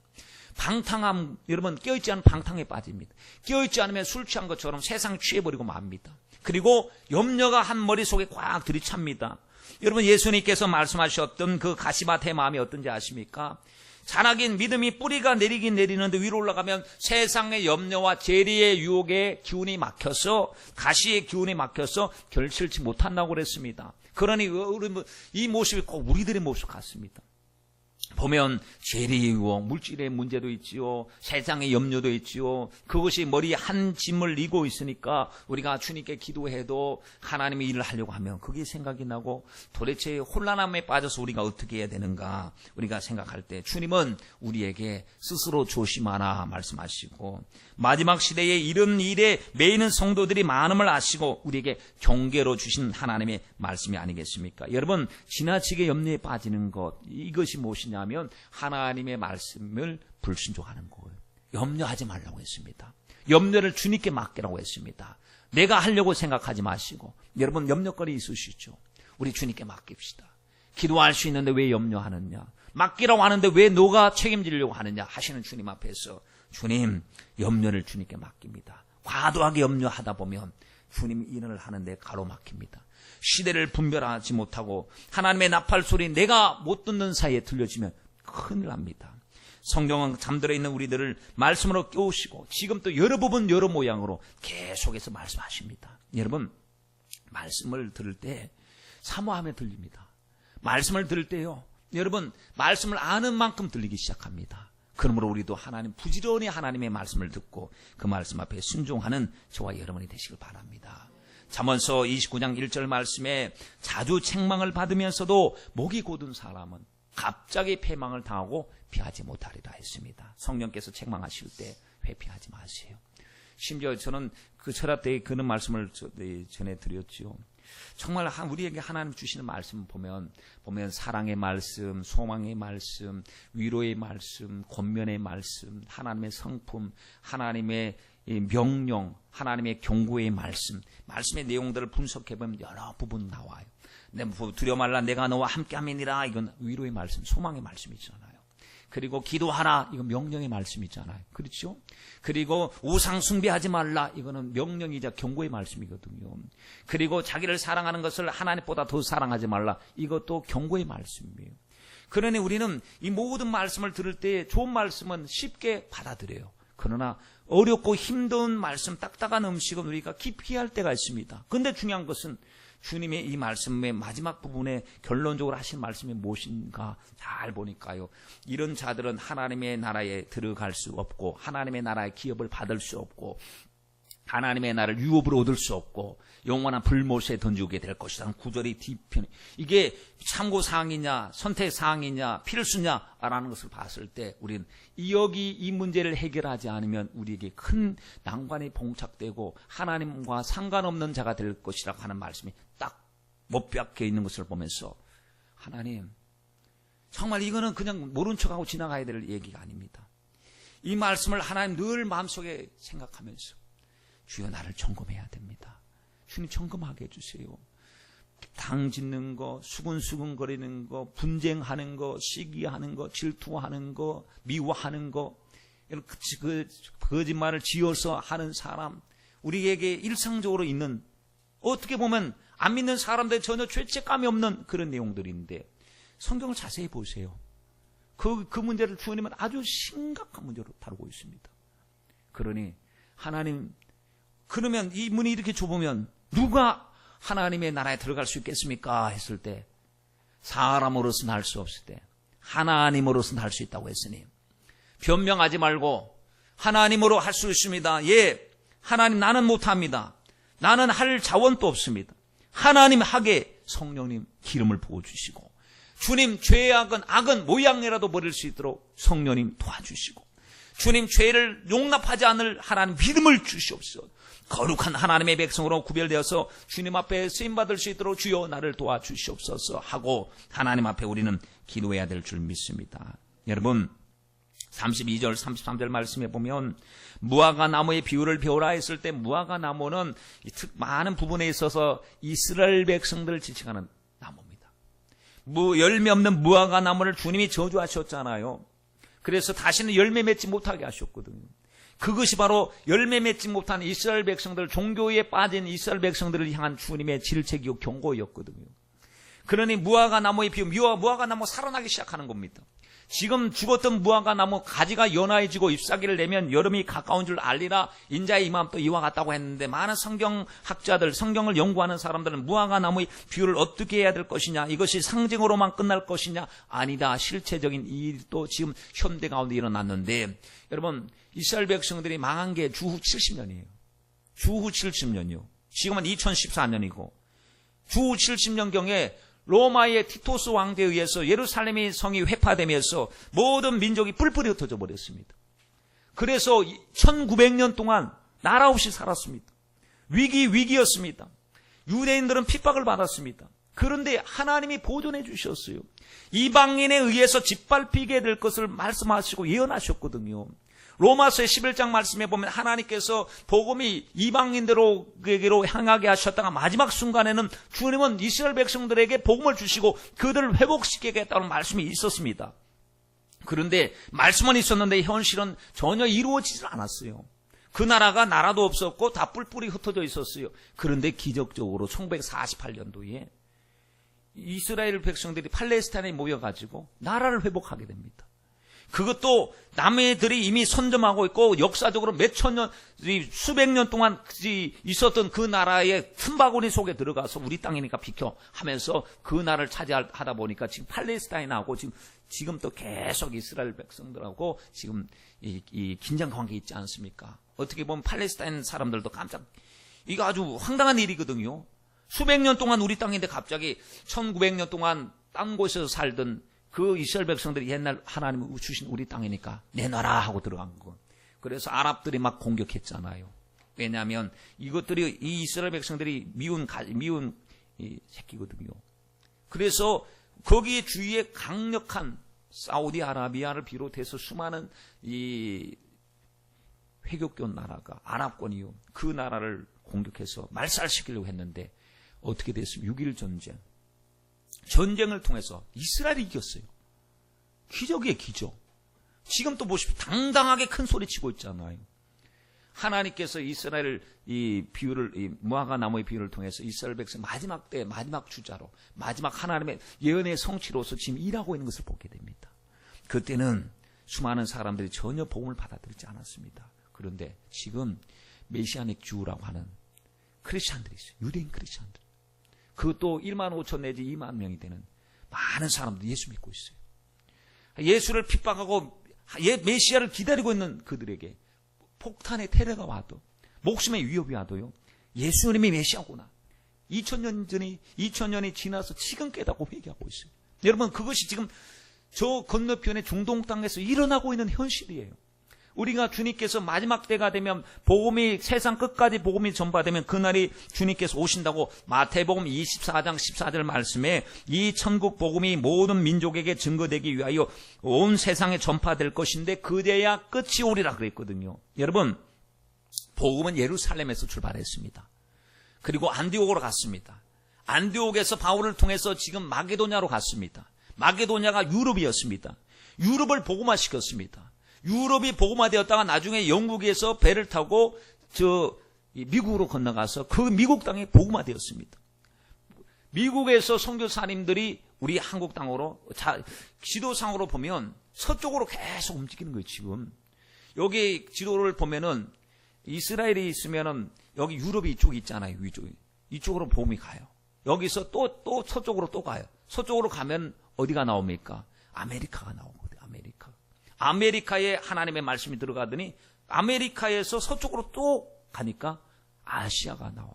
방탕함, 여러분 깨어있지 않은 방탕에 빠집니다. 깨어있지 않으면 술 취한 것처럼 세상 취해버리고 맙니다. 그리고 염려가 한 머릿속에 꽉 들이찹니다. 여러분 예수님께서 말씀하셨던 그 가시밭의 마음이 어떤지 아십니까? 자라긴 믿음이 뿌리가 내리긴 내리는데 위로 올라가면 세상의 염려와 재리의 유혹의 기운이 막혀서 가시의 기운이 막혀서 결실치 못한다고 그랬습니다. 그러니 이 모습이 꼭 우리들의 모습 같습니다. 보면 재리의 유혹, 물질의 문제도 있지요. 세상의 염려도 있지요. 그것이 머리에 한 짐을 이고 있으니까 우리가 주님께 기도해도 하나님의 일을 하려고 하면 그게 생각이 나고 도대체 혼란함에 빠져서 우리가 어떻게 해야 되는가 우리가 생각할 때 주님은 우리에게 스스로 조심하라 말씀하시고 마지막 시대에 이런 일에 매이는 성도들이 많음을 아시고 우리에게 경계로 주신 하나님의 말씀이 아니겠습니까? 여러분 지나치게 염려에 빠지는 것 이것이 무엇이냐면 하나님의 말씀을 불순종하는 거예요. 염려하지 말라고 했습니다. 염려를 주님께 맡기라고 했습니다. 내가 하려고 생각하지 마시고 여러분 염려거리 있으시죠? 우리 주님께 맡깁시다. 기도할 수 있는데 왜 염려하느냐? 맡기라고 하는데 왜 너가 책임지려고 하느냐 하시는 주님 앞에서 주님 염려를 주님께 맡깁니다. 과도하게 염려하다 보면 주님 일을 하는데 가로막힙니다. 시대를 분별하지 못하고 하나님의 나팔 소리 내가 못 듣는 사이에 들려지면 큰일 납니다. 성경은 잠들어 있는 우리들을 말씀으로 깨우시고 지금 또 여러 부분 여러 모양으로 계속해서 말씀하십니다. 여러분 말씀을 들을 때 사모하며 들립니다. 말씀을 들을 때요 여러분 말씀을 아는 만큼 들리기 시작합니다. 그러므로 우리도 부지런히 하나님의 말씀을 듣고 그 말씀 앞에 순종하는 저와 여러분이 되시길 바랍니다. 잠언서 29장 1절 말씀에 자주 책망을 받으면서도 목이 곧은 사람은 갑자기 패망을 당하고 피하지 못하리라 했습니다. 성령께서 책망하실 때 회피하지 마세요. 심지어 저는 그 철학 때에 그런 말씀을 전해드렸지요. 정말 우리에게 하나님 주시는 말씀 보면 사랑의 말씀, 소망의 말씀, 위로의 말씀, 권면의 말씀, 하나님의 성품, 하나님의 명령, 하나님의 경고의 말씀의 내용들을 분석해보면 여러 부분 나와요. 두려워 말라 내가 너와 함께함이니라 이건 위로의 말씀, 소망의 말씀이잖아요. 그리고 기도하라 이건 명령의 말씀이잖아요. 그렇죠? 그리고 우상 숭배하지 말라 이거는 명령이자 경고의 말씀이거든요. 그리고 자기를 사랑하는 것을 하나님보다 더 사랑하지 말라 이것도 경고의 말씀이에요. 그러니 우리는 이 모든 말씀을 들을 때 좋은 말씀은 쉽게 받아들여요. 그러나 어렵고 힘든 말씀, 딱딱한 음식은 우리가 깊이 할 때가 있습니다. 그런데 중요한 것은 주님의 이 말씀의 마지막 부분에 결론적으로 하신 말씀이 무엇인가 잘 보니까요. 이런 자들은 하나님의 나라에 들어갈 수 없고 하나님의 나라의 기업을 받을 수 없고 하나님의 나라를 유업으로 얻을 수 없고 영원한 불못에 던지게 될 것이라는 구절이 뒤편에 이게 참고사항이냐 선택사항이냐 필수냐라는 것을 봤을 때 우리는 여기 이 문제를 해결하지 않으면 우리에게 큰 난관이 봉착되고 하나님과 상관없는 자가 될 것이라고 하는 말씀이 딱 못 박혀 있는 것을 보면서 하나님 정말 이거는 그냥 모른 척하고 지나가야 될 얘기가 아닙니다. 이 말씀을 하나님 늘 마음속에 생각하면서 주여 나를 점검해야 됩니다. 주님 점검하게 해주세요. 당 짓는 거, 수근수근거리는 거, 분쟁하는 거, 시기하는 거, 질투하는 거, 미워하는 거, 그 거짓말을 지어서 하는 사람, 우리에게 일상적으로 있는 어떻게 보면 안 믿는 사람들 전혀 죄책감이 없는 그런 내용들인데 성경을 자세히 보세요. 그 문제를 주님은 아주 심각한 문제로 다루고 있습니다. 그러니 하나님, 그러면 이 문이 이렇게 좁으면 누가 하나님의 나라에 들어갈 수 있겠습니까? 했을 때 사람으로서는 할 수 없을 때 하나님으로서는 할 수 있다고 했으니 변명하지 말고 하나님으로 할 수 있습니다. 예, 하나님 나는 못합니다. 나는 할 자원도 없습니다. 하나님 하게 성령님 기름을 부어주시고 주님 죄악은 악은 모양이라도 버릴 수 있도록 성령님 도와주시고 주님 죄를 용납하지 않을 하나님 믿음을 주시옵소서. 거룩한 하나님의 백성으로 구별되어서 주님 앞에 쓰임받을 수 있도록 주여 나를 도와주시옵소서 하고 하나님 앞에 우리는 기도해야 될 줄 믿습니다. 여러분 32절 33절 말씀에 보면 무화과 나무의 비유를 배우라 했을 때 무화과 나무는 많은 부분에 있어서 이스라엘 백성들을 지칭하는 나무입니다. 열매 없는 무화과 나무를 주님이 저주하셨잖아요. 그래서 다시는 열매 맺지 못하게 하셨거든요. 그것이 바로 열매 맺지 못한 이스라엘 백성들, 종교에 빠진 이스라엘 백성들을 향한 주님의 질책이요 경고였거든요. 그러니 무화과 나무의 비유, 무화과 나무 살아나기 시작하는 겁니다. 지금 죽었던 무화과 나무 가지가 연화해지고 잎사귀를 내면 여름이 가까운 줄 알리라 인자의 이맘도 이와 같다고 했는데 많은 성경학자들, 성경을 연구하는 사람들은 무화과 나무의 비유를 어떻게 해야 될 것이냐, 이것이 상징으로만 끝날 것이냐, 아니다, 실체적인 일도 지금 현대 가운데 일어났는데 여러분 이스라엘 백성들이 망한 게 주후 70년이에요. 주후 70년이요. 지금은 2014년이고 주후 70년경에 로마의 티토스 왕대에 의해서 예루살렘의 성이 회파되면서 모든 민족이 뿔뿔이 흩어져 버렸습니다. 그래서 1900년 동안 나라 없이 살았습니다. 위기였습니다. 유대인들은 핍박을 받았습니다. 그런데 하나님이 보존해 주셨어요. 이방인에 의해서 짓밟히게 될 것을 말씀하시고 예언하셨거든요. 로마서의 11장 말씀에 보면 하나님께서 복음이 이방인들에게로 향하게 하셨다가 마지막 순간에는 주님은 이스라엘 백성들에게 복음을 주시고 그들을 회복시키겠다는 말씀이 있었습니다. 그런데 말씀은 있었는데 현실은 전혀 이루어지질 않았어요. 그 나라가 나라도 없었고 다 뿔뿔이 흩어져 있었어요. 그런데 기적적으로 1948년도에 이스라엘 백성들이 팔레스타인에 모여가지고 나라를 회복하게 됩니다. 그것도 남해들이 이미 선점하고 있고 역사적으로 몇천 년, 수백 년 동안 있었던 그 나라의 틈바구니 속에 들어가서 우리 땅이니까 비켜 하면서 그 나라를 차지하다 보니까 지금 팔레스타인하고 지금 또 계속 이스라엘 백성들하고 지금 이 긴장 관계 있지 않습니까? 어떻게 보면 팔레스타인 사람들도 이거 아주 황당한 일이거든요. 수백 년 동안 우리 땅인데 갑자기 1900년 동안 딴 곳에서 살던 그 이스라엘 백성들이 옛날 하나님 주신 우리 땅이니까 내놔라 하고 들어간 거. 그래서 아랍들이 막 공격했잖아요. 왜냐하면 이것들이 이 이스라엘 백성들이 미운 이 새끼거든요. 그래서 거기에 주위에 강력한 사우디아라비아를 비롯해서 수많은 이 회교권 나라가 아랍권이요. 그 나라를 공격해서 말살시키려고 했는데 어떻게 됐습니까? 6.1 전쟁. 전쟁을 통해서 이스라엘이 이겼어요. 기적이에요, 기적. 지금 또 보십시오. 당당하게 큰 소리 치고 있잖아요. 하나님께서 이스라엘 이 무화과 나무의 비유를 통해서 이스라엘 백성 마지막 때 마지막 주자로 마지막 하나님의 예언의 성취로서 지금 일하고 있는 것을 보게 됩니다. 그때는 수많은 사람들이 전혀 복음을 받아들이지 않았습니다. 그런데 지금 메시아닉 주라고 하는 크리스찬들이 있어요. 유대인 크리스찬들. 그것도 1만 5천 내지 2만 명이 되는 많은 사람들이 예수 믿고 있어요. 예수를 핍박하고 메시아를 기다리고 있는 그들에게 폭탄의 테러가 와도 목숨의 위협이 와도요. 예수님이 메시아구나. 2000년이 지나서 지금 깨닫고 회개하고 있어요. 여러분 그것이 지금 저 건너편의 중동 땅에서 일어나고 있는 현실이에요. 우리가 주님께서 마지막 때가 되면 복음이 세상 끝까지 복음이 전파되면 그날이 주님께서 오신다고 마태복음 24장 14절 말씀에 이 천국 복음이 모든 민족에게 증거되기 위하여 온 세상에 전파될 것인데 그제야 끝이 오리라 그랬거든요. 여러분 복음은 예루살렘에서 출발했습니다. 그리고 안디옥으로 갔습니다. 안디옥에서 바울을 통해서 지금 마게도냐로 갔습니다. 마게도냐가 유럽이었습니다. 유럽을 복음화시켰습니다. 유럽이 복음화되었다가 나중에 영국에서 배를 타고 미국으로 건너가서 그 미국 땅이 복음화되었습니다. 미국에서 선교사님들이 우리 한국 땅으로 지도상으로 보면 서쪽으로 계속 움직이는 거예요. 지금 여기 지도를 보면은 이스라엘이 있으면은 여기 유럽이 이쪽이 있잖아요. 이쪽으로 복음이 가요. 여기서 또 서쪽으로 또 가요. 서쪽으로 가면 어디가 나옵니까? 아메리카가 나오거든요. 아메리카에 하나님의 말씀이 들어가더니 아메리카에서 서쪽으로 또 가니까 아시아가 나와요.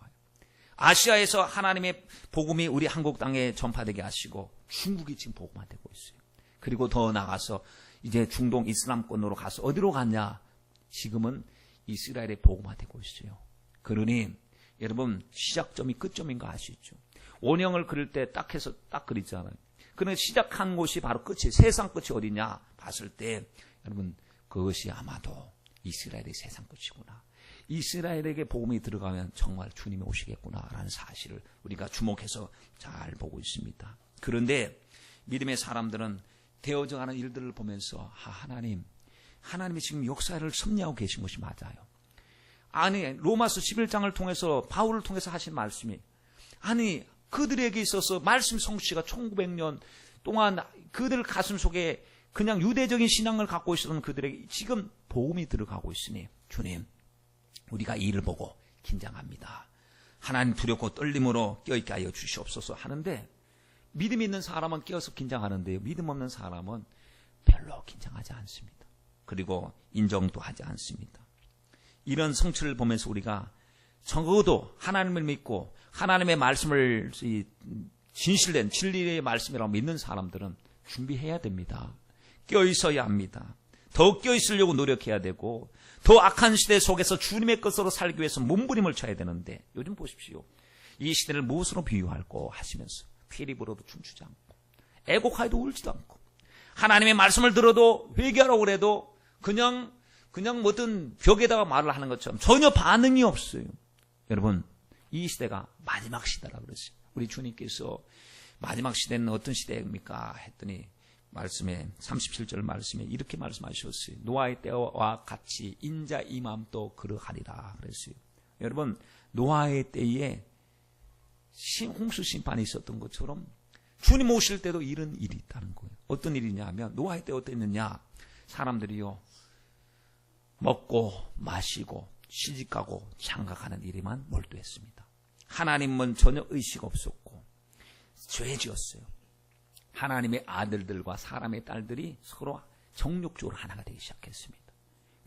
아시아에서 하나님의 복음이 우리 한국 땅에 전파되게 하시고 중국이 지금 복음화되고 있어요. 그리고 더 나가서 이제 중동 이슬람권으로 가서 어디로 갔냐? 지금은 이스라엘에 복음화되고 있어요. 그러니 여러분 시작점이 끝점인 거 아시죠? 원형을 그릴 때 딱 해서 딱 그리잖아요. 그러니 시작한 곳이 바로 끝이에요. 세상 끝이 어디냐 봤을 때 여러분 그것이 아마도 이스라엘의 세상 끝이구나. 이스라엘에게 복음이 들어가면 정말 주님이 오시겠구나라는 사실을 우리가 주목해서 잘 보고 있습니다. 그런데 믿음의 사람들은 되어져가는 일들을 보면서 하나님이 지금 역사를 섭리하고 계신 것이 맞아요. 아니 로마서 11장을 통해서 바울을 통해서 하신 말씀이 그들에게 있어서 말씀 성취가 1900년 동안 그들 가슴 속에 그냥 유대적인 신앙을 갖고 있었던 그들에게 지금 복음이 들어가고 있으니 주님 우리가 이 일을 보고 긴장합니다. 하나님 두렵고 떨림으로 껴있게 하여 주시옵소서 하는데 믿음 있는 사람은 끼어서 긴장하는데요. 믿음 없는 사람은 별로 긴장하지 않습니다. 그리고 인정도 하지 않습니다. 이런 성취를 보면서 우리가 적어도 하나님을 믿고 하나님의 말씀을 진실된 진리의 말씀이라고 믿는 사람들은 준비해야 됩니다. 껴있어야 합니다. 더 껴있으려고 노력해야 되고 더 악한 시대 속에서 주님의 것으로 살기 위해서 몸부림을 쳐야 되는데 요즘 보십시오. 이 시대를 무엇으로 비유할까 하시면서 피리 불어도 춤추지 않고 애곡하여도 울지도 않고 하나님의 말씀을 들어도 회개하라고 그래도 그냥 어떤 벽에다가 말을 하는 것처럼 전혀 반응이 없어요. 여러분 이 시대가 마지막 시대라고 그랬어요. 우리 주님께서 마지막 시대는 어떤 시대입니까? 했더니 말씀에 37절 말씀에 이렇게 말씀하셨어요. 노아의 때와 같이 인자 임함도 그러하리라 그랬어요. 여러분 노아의 때에 홍수 심판이 있었던 것처럼 주님 오실 때도 이런 일이 있다는 거예요. 어떤 일이냐 하면 노아의 때 어땠느냐? 사람들이요 먹고 마시고 시집가고 장가가는 일에만 몰두했습니다. 하나님은 전혀 의식 없었고 죄 지었어요. 하나님의 아들들과 사람의 딸들이 서로 정욕적으로 하나가 되기 시작했습니다.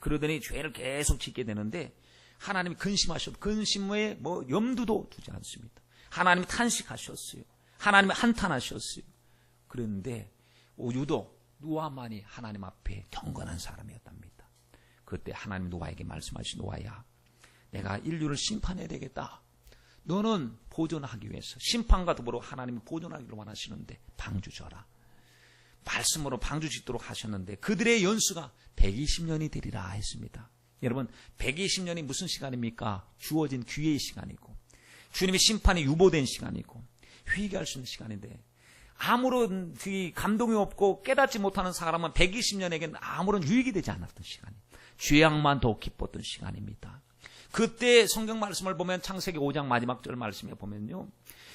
그러더니 죄를 계속 짓게 되는데 하나님이 근심하셨고 근심에 염두도 두지 않습니다. 하나님이 탄식하셨어요. 하나님이 한탄하셨어요. 그런데 유독 노아만이 하나님 앞에 경건한 사람이었답니다. 그때 하나님 노아에게 말씀하신 노아야 내가 인류를 심판해야 되겠다. 너는 보존하기 위해서 심판과 더불어 하나님이 보존하기로 원하시는데 방주 져라. 말씀으로 방주 짓도록 하셨는데 그들의 연수가 120년이 되리라 했습니다. 여러분 120년이 무슨 시간입니까? 주어진 기회의 시간이고 주님의 심판이 유보된 시간이고 회개할 수 있는 시간인데 아무런 감동이 없고 깨닫지 못하는 사람은 120년에게는 아무런 유익이 되지 않았던 시간이에요. 죄악만 더 깊었던 시간입니다. 그때 성경 말씀을 보면 창세기 5장 마지막 절 말씀에 보면요.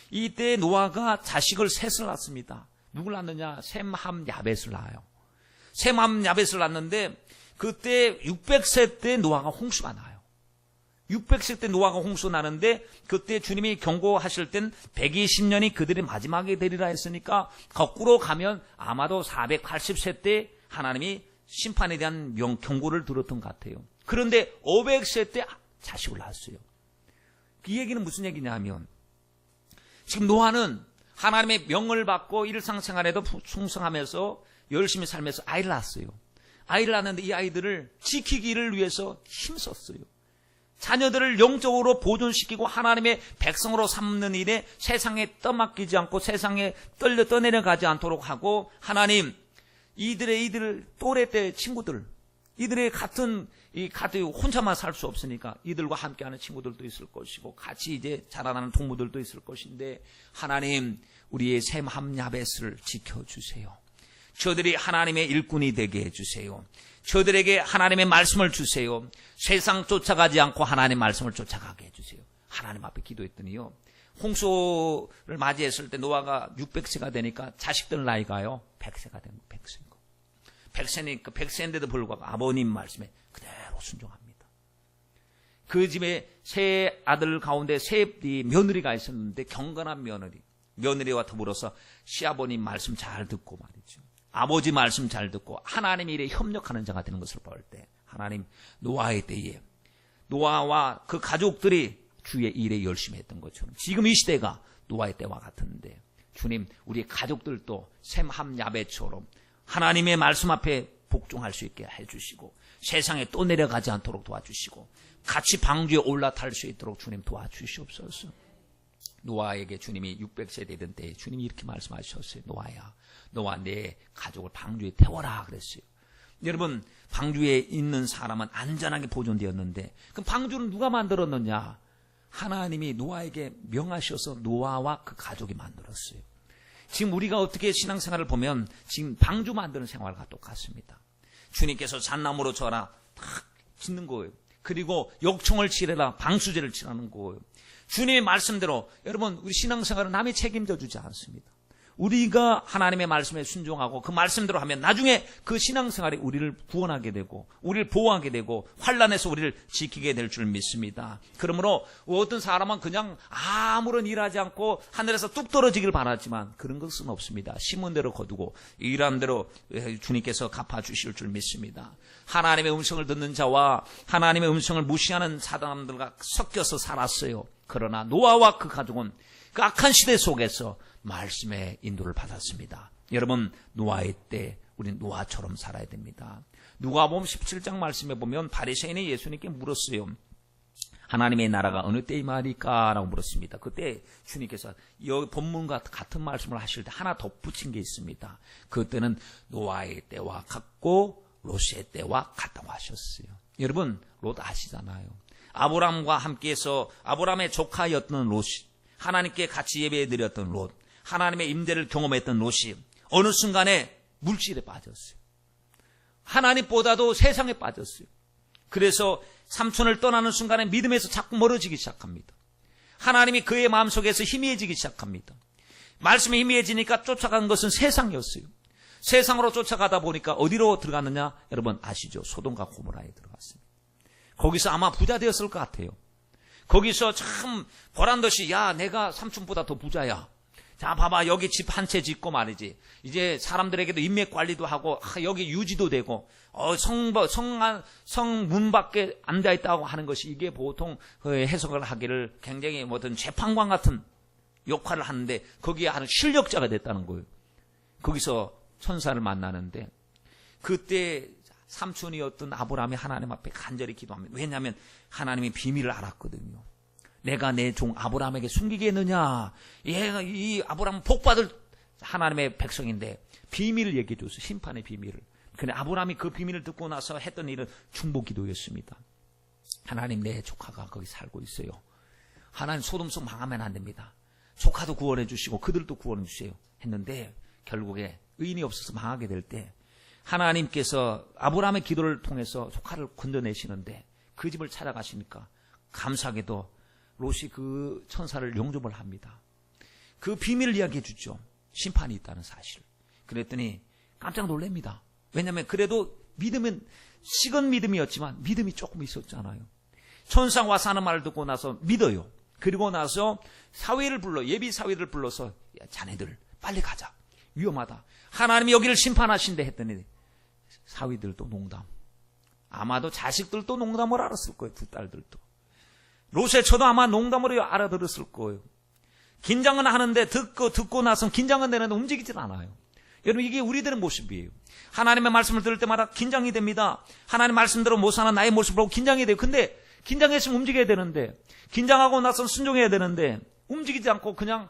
이때 노아가 자식을 셋을 낳습니다. 누굴 낳느냐? 셈함 야벳을 낳아요. 셈함 야벳을 낳는데 그때 600세 때 노아가 홍수가 나요. 600세 때 노아가 홍수 나는데 그때 주님이 경고하실 땐 120년이 그들의 마지막에 되리라 했으니까 거꾸로 가면 아마도 480세 때 하나님이 심판에 대한 경고를 들었던 것 같아요. 그런데 500세 때 자식을 낳았어요. 이 얘기는 무슨 얘기냐 하면 지금 노아는 하나님의 명을 받고 일상생활에도 충성하면서 열심히 살면서 아이를 낳았어요. 아이를 낳았는데 이 아이들을 지키기를 위해서 힘썼어요. 자녀들을 영적으로 보존시키고 하나님의 백성으로 삼는 일에 세상에 떠맡기지 않고 세상에 떠내려가지 않도록 하고 하나님 이들 또래 때 친구들 이들의 같은 혼자만 살 수 없으니까 이들과 함께하는 친구들도 있을 것이고 같이 이제 자라나는 동무들도 있을 것인데 하나님 우리의 셈함 야벳을 지켜주세요. 저들이 하나님의 일꾼이 되게 해주세요. 저들에게 하나님의 말씀을 주세요. 세상 쫓아가지 않고 하나님의 말씀을 쫓아가게 해주세요. 하나님 앞에 기도했더니요 홍수를 맞이했을 때 노아가 600세가 되니까 자식들 나이가요 100세가 된 거예요. 100세니까 100세인데도 불구하고 아버님 말씀에 그대로 순종합니다. 그 집에 세 아들 가운데 세 며느리가 있었는데 경건한 며느리와 더불어서 시아버님 말씀 잘 듣고 말이죠. 아버지 말씀 잘 듣고 하나님 일에 협력하는 자가 되는 것을 볼 때 하나님 노아의 때에 노아와 그 가족들이 주의 일에 열심히 했던 것처럼 지금 이 시대가 노아의 때와 같은데 주님 우리 가족들도 셈 함 야벳처럼 하나님의 말씀 앞에 복종할 수 있게 해주시고 세상에 또 내려가지 않도록 도와주시고 같이 방주에 올라탈 수 있도록 주님 도와주시옵소서. 노아에게 주님이 600세 되던 때에 주님이 이렇게 말씀하셨어요. 노아야, 너와 내 가족을 방주에 태워라 그랬어요. 여러분, 방주에 있는 사람은 안전하게 보존되었는데 그럼 방주는 누가 만들었느냐? 하나님이 노아에게 명하셔서 노아와 그 가족이 만들었어요. 지금 우리가 어떻게 신앙생활을 보면 지금 방주 만드는 생활과 똑같습니다. 주님께서 잣나무로 져라 탁 짓는 거예요. 그리고 역청을 치래라 방수제를 치라는 거예요. 주님의 말씀대로 여러분 우리 신앙생활은 남이 책임져 주지 않습니다. 우리가 하나님의 말씀에 순종하고 그 말씀대로 하면 나중에 그 신앙생활이 우리를 구원하게 되고 우리를 보호하게 되고 환난에서 우리를 지키게 될 줄 믿습니다. 그러므로 어떤 사람은 그냥 아무런 일하지 않고 하늘에서 뚝 떨어지길 바라지만 그런 것은 없습니다. 심은 대로 거두고 일한 대로 주님께서 갚아주실 줄 믿습니다. 하나님의 음성을 듣는 자와 하나님의 음성을 무시하는 사람들과 섞여서 살았어요. 그러나 노아와 그 가족은 그 악한 시대 속에서 말씀의 인도를 받았습니다. 여러분 노아의 때 우리는 노아처럼 살아야 됩니다. 누가복음 17장 말씀에 보면 바리새인이 예수님께 물었어요. 하나님의 나라가 어느 때이 말일까? 라고 물었습니다. 그때 주님께서 여기 본문과 같은 말씀을 하실 때 하나 덧붙인 게 있습니다. 그때는 노아의 때와 같고 롯의 때와 같다고 하셨어요. 여러분 롯 아시잖아요. 아브람과 함께해서 아브람의 조카였던 롯이 하나님께 같이 예배드렸던 롯, 하나님의 임재를 경험했던 롯이 어느 순간에 물질에 빠졌어요. 하나님보다도 세상에 빠졌어요. 그래서 삼촌을 떠나는 순간에 믿음에서 자꾸 멀어지기 시작합니다. 하나님이 그의 마음속에서 희미해지기 시작합니다. 말씀이 희미해지니까 쫓아간 것은 세상이었어요. 세상으로 쫓아가다 보니까 어디로 들어갔느냐? 여러분 아시죠? 소돔과 고모라에 들어갔습니다. 거기서 아마 부자 되었을 것 같아요. 거기서 참 보란듯이 야 내가 삼촌보다 더 부자야. 자 봐봐 여기 집 한 채 짓고 말이지. 이제 사람들에게도 인맥 관리도 하고 여기 유지도 되고 성문 밖에 앉아 있다고 하는 것이 이게 보통 해석을 하기를 굉장히 어떤 재판관 같은 역할을 하는데 거기에 하는 실력자가 됐다는 거예요. 거기서 천사를 만나는데 그때 삼촌이었던 아브라함이 하나님 앞에 간절히 기도합니다. 왜냐하면 하나님이 비밀을 알았거든요. 내가 내 종 아브라함에게 숨기겠느냐? 얘가 이 아브라함은 복받을 하나님의 백성인데 비밀을 얘기해 줬어요. 심판의 비밀을. 근데 아브라함이 그 비밀을 듣고 나서 했던 일은 중보 기도였습니다. 하나님 내 조카가 거기 살고 있어요. 하나님 소돔성 망하면 안 됩니다. 조카도 구원해 주시고 그들도 구원해 주세요. 했는데 결국에 의인이 없어서 망하게 될 때 하나님께서 아브라함의 기도를 통해서 조카를 건져내시는데 그 집을 찾아가시니까 감사하게도 롯이 그 천사를 용접을 합니다. 그 비밀을 이야기해 주죠. 심판이 있다는 사실. 그랬더니 깜짝 놀랍니다. 왜냐하면 그래도 믿음은 식은 믿음이었지만 믿음이 조금 있었잖아요. 천사가 와서 하는 말을 듣고 나서 믿어요. 그리고 나서 예비 사위를 불러서 야, 자네들 빨리 가자. 위험하다. 하나님이 여기를 심판하신대 했더니 사위들도 농담. 아마도 자식들도 농담을 알았을 거예요. 두 딸들도. 롯의 처도 아마 농담으로 알아들었을 거예요. 긴장은 하는데 듣고 나서 긴장은 되는데 움직이질 않아요. 여러분 이게 우리들의 모습이에요. 하나님의 말씀을 들을 때마다 긴장이 됩니다. 하나님 말씀대로 못 사는 나의 모습을 보고 긴장이 돼요. 근데 긴장했으면 움직여야 되는데 긴장하고 나서 순종해야 되는데 움직이지 않고 그냥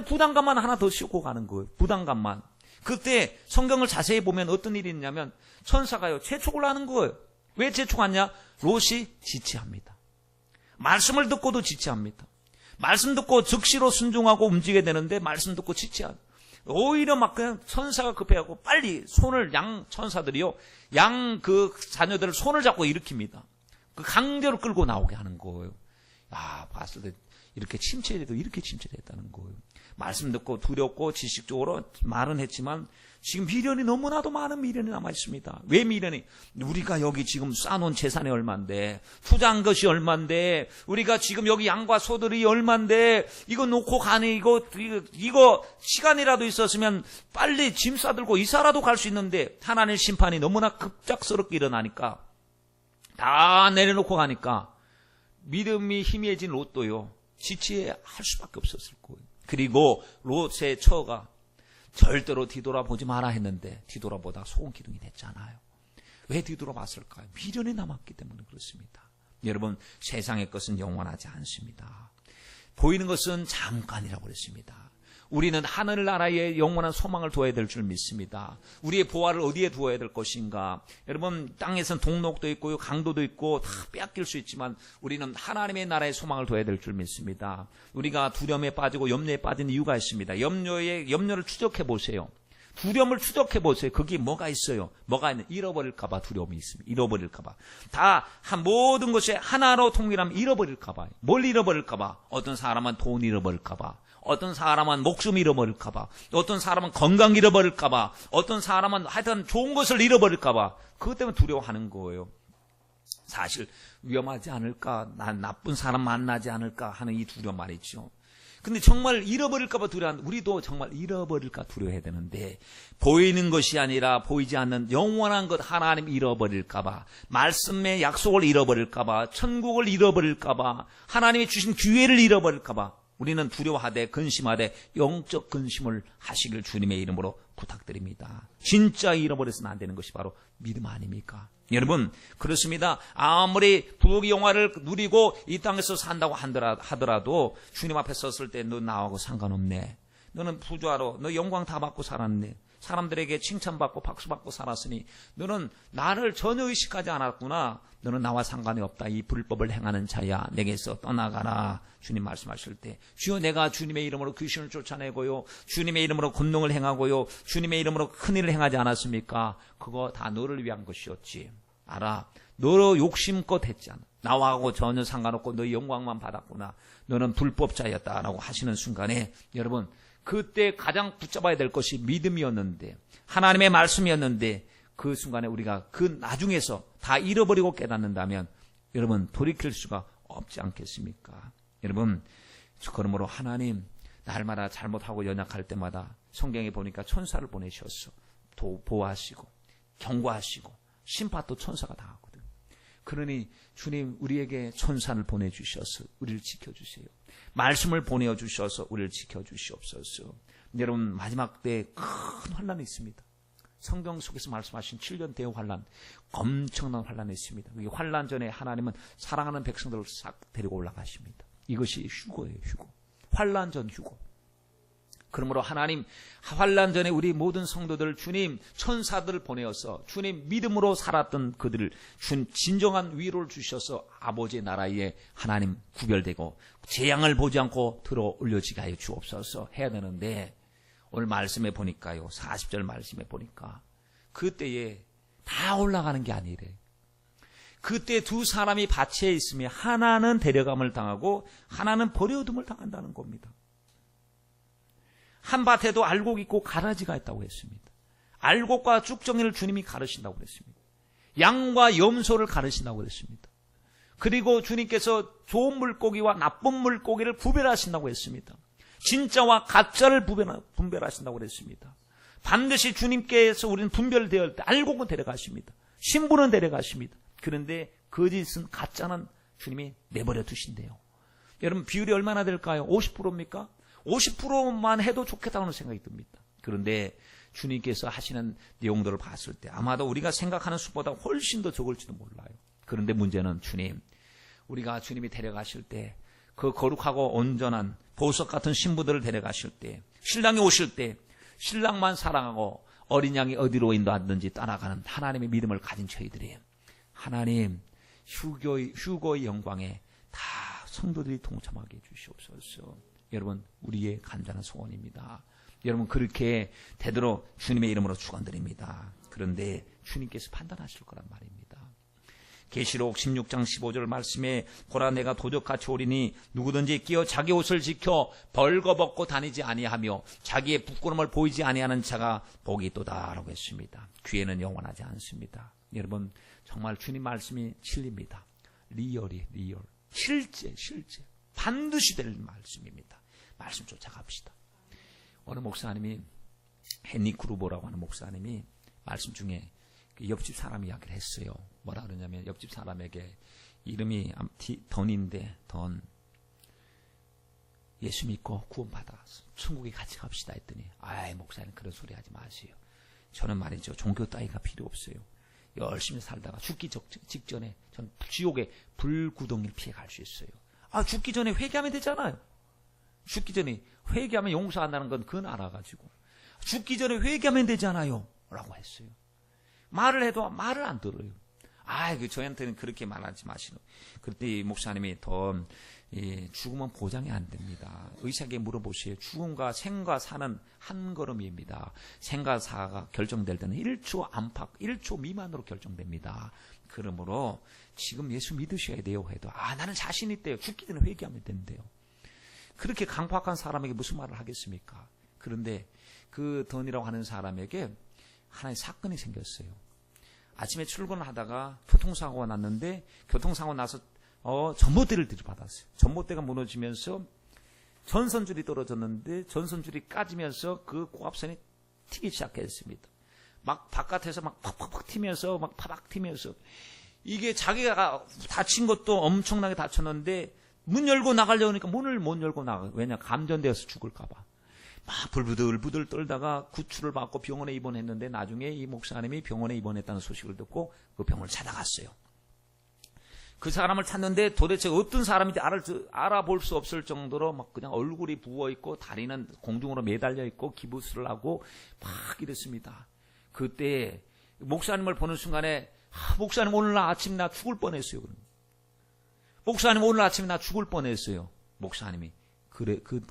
부담감만 하나 더 씌우고 가는 거예요. 부담감만. 그때 성경을 자세히 보면 어떤 일이 있냐면 천사가요 재촉을 하는 거예요. 왜 재촉하냐? 롯이 지체합니다. 말씀을 듣고도 지체합니다. 말씀 듣고 즉시로 순종하고 움직여야 되는데 말씀 듣고 지체하고 오히려 막 그냥 천사가 급해하고 빨리 손을 양 천사들이요 양 그 자녀들을 손을 잡고 일으킵니다. 그 강제로 끌고 나오게 하는 거예요. 봤을 때 이렇게 침체돼도 이렇게 침체됐다는 거예요. 말씀 듣고 두렵고 지식적으로 말은 했지만 지금 미련이 너무나도 많은 미련이 남아 있습니다. 왜 미련이? 우리가 여기 지금 쌓아놓은 재산이 얼만데, 투자한 것이 얼만데, 우리가 지금 여기 양과 소들이 얼만데, 이거 놓고 가니 이거 시간이라도 있었으면 빨리 짐 싸들고 이사라도 갈 수 있는데, 하나님의 심판이 너무나 급작스럽게 일어나니까 다 내려놓고 가니까 믿음이 희미해진 롯도요, 지체할 수밖에 없었을 거예요. 그리고 롯의 처가 절대로 뒤돌아보지 마라 했는데 뒤돌아보다 소금 기둥이 됐잖아요. 왜 뒤돌아봤을까요? 미련이 남았기 때문에 그렇습니다. 여러분, 세상의 것은 영원하지 않습니다. 보이는 것은 잠깐이라고 그랬습니다. 우리는 하늘나라에 영원한 소망을 두어야 될 줄 믿습니다. 우리의 보화를 어디에 두어야 될 것인가? 여러분, 땅에서는 동록도 있고 강도도 있고 다 빼앗길 수 있지만 우리는 하나님의 나라의 소망을 두어야 될 줄 믿습니다. 우리가 두려움에 빠지고 염려에 빠진 이유가 있습니다. 염려를 추적해 보세요. 두려움을 추적해 보세요. 거기에 뭐가 있어요? 뭐가 있는? 잃어버릴까봐 두려움이 있습니다. 잃어버릴까봐. 모든 것이 하나로 통일하면 잃어버릴까봐. 뭘 잃어버릴까봐? 어떤 사람은 돈 잃어버릴까봐. 어떤 사람은 목숨 잃어버릴까봐, 어떤 사람은 건강 잃어버릴까봐, 어떤 사람은 하여튼 좋은 것을 잃어버릴까봐, 그것 때문에 두려워하는 거예요. 사실 위험하지 않을까, 난 나쁜 사람 만나지 않을까 하는 이 두려움 말이죠. 근데 정말 잃어버릴까봐 두려워하는, 우리도 정말 잃어버릴까 두려워해야 되는데, 보이는 것이 아니라 보이지 않는 영원한 것 하나님 잃어버릴까봐, 말씀의 약속을 잃어버릴까봐, 천국을 잃어버릴까봐, 하나님이 주신 기회를 잃어버릴까봐 우리는 두려워하되 근심하되 영적 근심을 하시길 주님의 이름으로 부탁드립니다. 진짜 잃어버려서는 안 되는 것이 바로 믿음 아닙니까? 여러분, 그렇습니다. 아무리 부귀 영화를 누리고 이 땅에서 산다고 하더라도 주님 앞에 섰을 때 너 나하고 상관없네. 너는 부자로 너 영광 다 받고 살았네. 사람들에게 칭찬받고 박수받고 살았으니 너는 나를 전혀 의식하지 않았구나. 너는 나와 상관이 없다. 이 불법을 행하는 자야, 내게서 떠나가라. 주님 말씀하실 때, 주여 내가 주님의 이름으로 귀신을 쫓아내고요, 주님의 이름으로 권능을 행하고요, 주님의 이름으로 큰일을 행하지 않았습니까? 그거 다 너를 위한 것이었지. 알아, 너 욕심껏 했잖아. 나하고 전혀 상관없고 너의 영광만 받았구나. 너는 불법자였다라고 하시는 순간에 여러분, 그때 가장 붙잡아야 될 것이 믿음이었는데, 하나님의 말씀이었는데, 그 순간에 우리가 그 나중에서 다 잃어버리고 깨닫는다면 여러분, 돌이킬 수가 없지 않겠습니까? 여러분, 그러므로 하나님 날마다 잘못하고 연약할 때마다 성경에 보니까 천사를 보내셨어. 보호하시고 경고하시고 심판도 천사가 다 하거든. 그러니 주님, 우리에게 천사를 보내주셔서 우리를 지켜주세요. 말씀을 보내주셔서 우리를 지켜주시옵소서. 여러분, 마지막 때에 큰 환란이 있습니다. 성경 속에서 말씀하신 7년 대환란, 엄청난 환란이 있습니다. 이 환란 전에 하나님은 사랑하는 백성들을 싹 데리고 올라가십니다. 이것이 휴거예요, 휴거. 환란 전 휴거. 그러므로 하나님, 환란 전에 우리 모든 성도들, 주님 천사들을 보내어서 주님 믿음으로 살았던 그들을 진정한 위로를 주셔서 아버지의 나라에 하나님 구별되고 재앙을 보지 않고 들어 올려지게 하여 주옵소서 해야 되는데, 오늘 말씀에 보니까요, 40절 말씀에 보니까 그때에 다 올라가는 게 아니래. 그때 두 사람이 밭에 있으면 하나는 데려감을 당하고 하나는 버려둠을 당한다는 겁니다. 한 밭에도 알곡이 있고 가라지가 있다고 했습니다. 알곡과 쭉정이를 주님이 가르신다고 그랬습니다. 양과 염소를 가르신다고 그랬습니다. 그리고 주님께서 좋은 물고기와 나쁜 물고기를 구별하신다고 했습니다. 진짜와 가짜를 분별하신다고 그랬습니다. 반드시 주님께서 우리는 분별되어 때 알곡은 데려가십니다. 신부는 데려가십니다. 그런데 거짓은, 가짜는 주님이 내버려 두신대요. 여러분, 비율이 얼마나 될까요? 50%입니까? 50%만 해도 좋겠다는 생각이 듭니다. 그런데 주님께서 하시는 내용들을 봤을 때 아마도 우리가 생각하는 수보다 훨씬 더 적을지도 몰라요. 그런데 문제는 주님, 우리가 주님이 데려가실 때 그 거룩하고 온전한 보석 같은 신부들을 데려가실 때, 신랑이 오실 때 신랑만 사랑하고 어린 양이 어디로 인도하든지 따라가는 하나님의 믿음을 가진 저희들이 하나님 휴거의 영광에 다 성도들이 동참하게 해주시옵소서. 여러분, 우리의 간절한 소원입니다. 여러분, 그렇게 되도록 주님의 이름으로 축원드립니다. 그런데 주님께서 판단하실 거란 말입니다. 계시록 16장 15절 말씀에 보라 내가 도적같이 오리니 누구든지 끼어 자기 옷을 지켜 벌거벗고 다니지 아니하며 자기의 부끄러움을 보이지 아니하는 자가 복이 있도다라고 했습니다. 귀에는 영원하지 않습니다. 여러분 정말 주님 말씀이 진리입니다. 리얼 실제 반드시 될 말씀입니다. 말씀 쫓아갑시다. 어느 목사님이 헨리 크루보라고 하는 목사님이 말씀 중에 옆집 사람 이야기를 했어요. 뭐라 그러냐면 옆집 사람에게 이름이 던인데 던 예수 믿고 구원받아서 천국에 같이 갑시다 했더니 아이 목사님 그런 소리 하지 마세요. 저는 말이죠 종교 따위가 필요 없어요. 열심히 살다가 죽기 직전에 전 지옥의 불구덩이를 피해 갈 수 있어요. 아 죽기 전에 회개하면 되잖아요. 죽기 전에 회개하면 용서한다는 건 그건 알아가지고 죽기 전에 회개하면 되잖아요 라고 했어요. 말을 해도 말을 안 들어요. 저한테는 그렇게 말하지 마시고. 그때 이 목사님이 더 죽음은 보장이 안 됩니다. 의사에게 물어보세요. 죽음과 생과 사는 한 걸음입니다. 생과 사가 결정될 때는 1초 안팎, 1초 미만으로 결정됩니다. 그러므로 지금 예수 믿으셔야 돼요 해도 나는 자신 있대요. 죽기 전에 회개하면 된대요. 그렇게 강팍한 사람에게 무슨 말을 하겠습니까? 그런데 그 던이라고 하는 사람에게 하나의 사건이 생겼어요. 아침에 출근을 하다가 교통사고가 났는데 교통사고 나서 전봇대를 들이받았어요. 전봇대가 무너지면서 전선줄이 떨어졌는데 전선줄이 까지면서 그 고압선이 튀기 시작했습니다. 막 바깥에서 막 팍팍팍 튀면서 막 파박 튀면서 이게 자기가 다친 것도 엄청나게 다쳤는데 문 열고 나가려니까 문을 못 열고 나가요. 왜냐 감전되어서 죽을까 봐. 막 불부들부들 떨다가 구출을 받고 병원에 입원했는데 나중에 이 목사님이 병원에 입원했다는 소식을 듣고 그 병원을 찾아갔어요. 그 사람을 찾는데 도대체 어떤 사람인지 알아볼 수 없을 정도로 막 그냥 얼굴이 부어있고 다리는 공중으로 매달려 있고 기부스를 하고 막 이랬습니다. 그때 목사님을 보는 순간에 목사님 오늘 아침 나 죽을 뻔했어요. 목사님 오늘 아침에 나 죽을 뻔했어요. 목사님이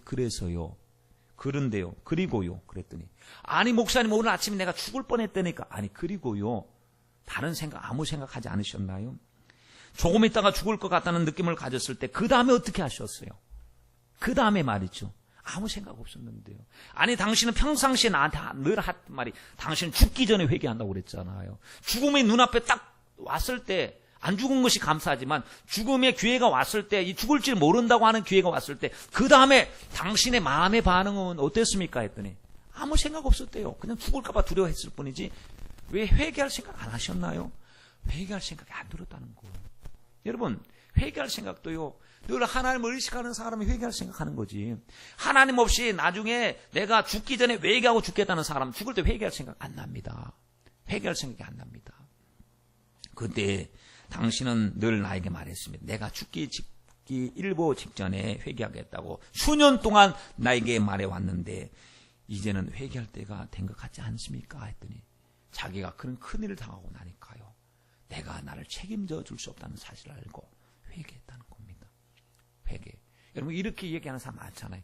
그래서요. 그런데요. 그리고요. 그랬더니 아니 목사님 오늘 아침에 내가 죽을 뻔했다니까. 아니 그리고요. 다른 생각 아무 생각하지 않으셨나요? 조금 있다가 죽을 것 같다는 느낌을 가졌을 때 그 다음에 어떻게 하셨어요? 그 다음에 말이죠. 아무 생각 없었는데요. 아니 당신은 평상시에 나한테 늘 했던 말이 당신은 죽기 전에 회개한다고 그랬잖아요. 죽음이 눈앞에 딱 왔을 때 안 죽은 것이 감사하지만 죽음의 기회가 왔을 때 이 죽을 줄 모른다고 하는 기회가 왔을 때 그 다음에 당신의 마음의 반응은 어땠습니까? 했더니 아무 생각 없었대요. 그냥 죽을까 봐 두려워했을 뿐이지 왜 회개할 생각 안 하셨나요? 회개할 생각이 안 들었다는 거예요. 여러분 회개할 생각도요. 늘 하나님을 의식하는 사람이 회개할 생각하는 거지. 하나님 없이 나중에 내가 죽기 전에 회개하고 죽겠다는 사람 죽을 때 회개할 생각 안 납니다. 회개할 생각이 안 납니다. 그때 당신은 늘 나에게 말했습니다. 내가 죽기 일보 직전에 회개하겠다고 수년 동안 나에게 말해왔는데 이제는 회개할 때가 된 것 같지 않습니까? 했더니 자기가 그런 큰일을 당하고 나니까요. 내가 나를 책임져 줄 수 없다는 사실을 알고 회개했다는 겁니다. 회개. 여러분 이렇게 얘기하는 사람 많잖아요.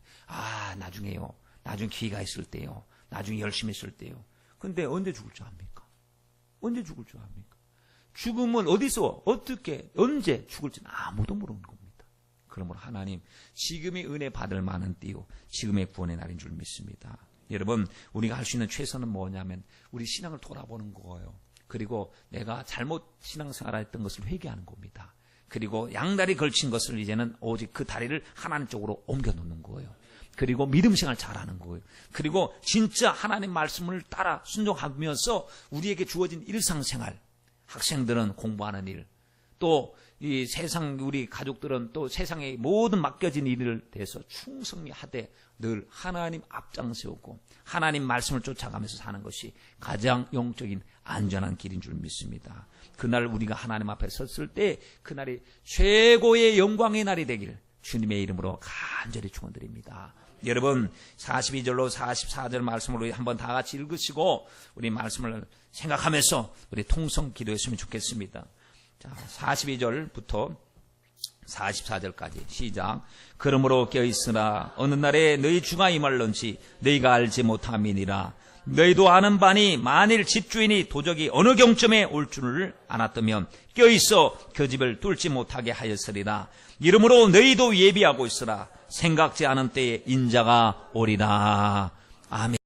나중에요. 나중에 기회가 있을 때요. 나중에 열심히 했을 때요. 근데 언제 죽을 줄 압니까? 언제 죽을 줄 압니까? 죽음은 어디서 어떻게 언제 죽을지는 아무도 모르는 겁니다. 그러므로 하나님 지금의 은혜 받을 만한 때요. 지금의 구원의 날인 줄 믿습니다. 여러분 우리가 할 수 있는 최선은 뭐냐면 우리 신앙을 돌아보는 거예요. 그리고 내가 잘못 신앙생활했던 것을 회개하는 겁니다. 그리고 양다리 걸친 것을 이제는 오직 그 다리를 하나님 쪽으로 옮겨놓는 거예요. 그리고 믿음 생활 잘하는 거예요. 그리고 진짜 하나님 말씀을 따라 순종하면서 우리에게 주어진 일상생활, 학생들은 공부하는 일, 또 이 세상 우리 가족들은 또 세상에 모든 맡겨진 일을 대해서 충성히 하되 늘 하나님 앞장 세우고 하나님 말씀을 쫓아가면서 사는 것이 가장 영적인 안전한 길인 줄 믿습니다. 그날 우리가 하나님 앞에 섰을 때 그날이 최고의 영광의 날이 되길 주님의 이름으로 간절히 축원드립니다. 여러분 42절로 44절 말씀으로 한번 다 같이 읽으시고 우리 말씀을 생각하면서 우리 통성 기도했으면 좋겠습니다. 자, 42절부터 44절까지 시작. 그러므로 깨어있으라 어느 날에 너희 주가 임할런지 너희가 알지 못함이니라. 너희도 아는 바니 만일 집주인이 도적이 어느 경점에 올 줄을 알았다면 껴있어 그 집을 뚫지 못하게 하였으리라. 이러므로 너희도 예비하고 있으라. 생각지 않은 때에 인자가 오리라. 아멘.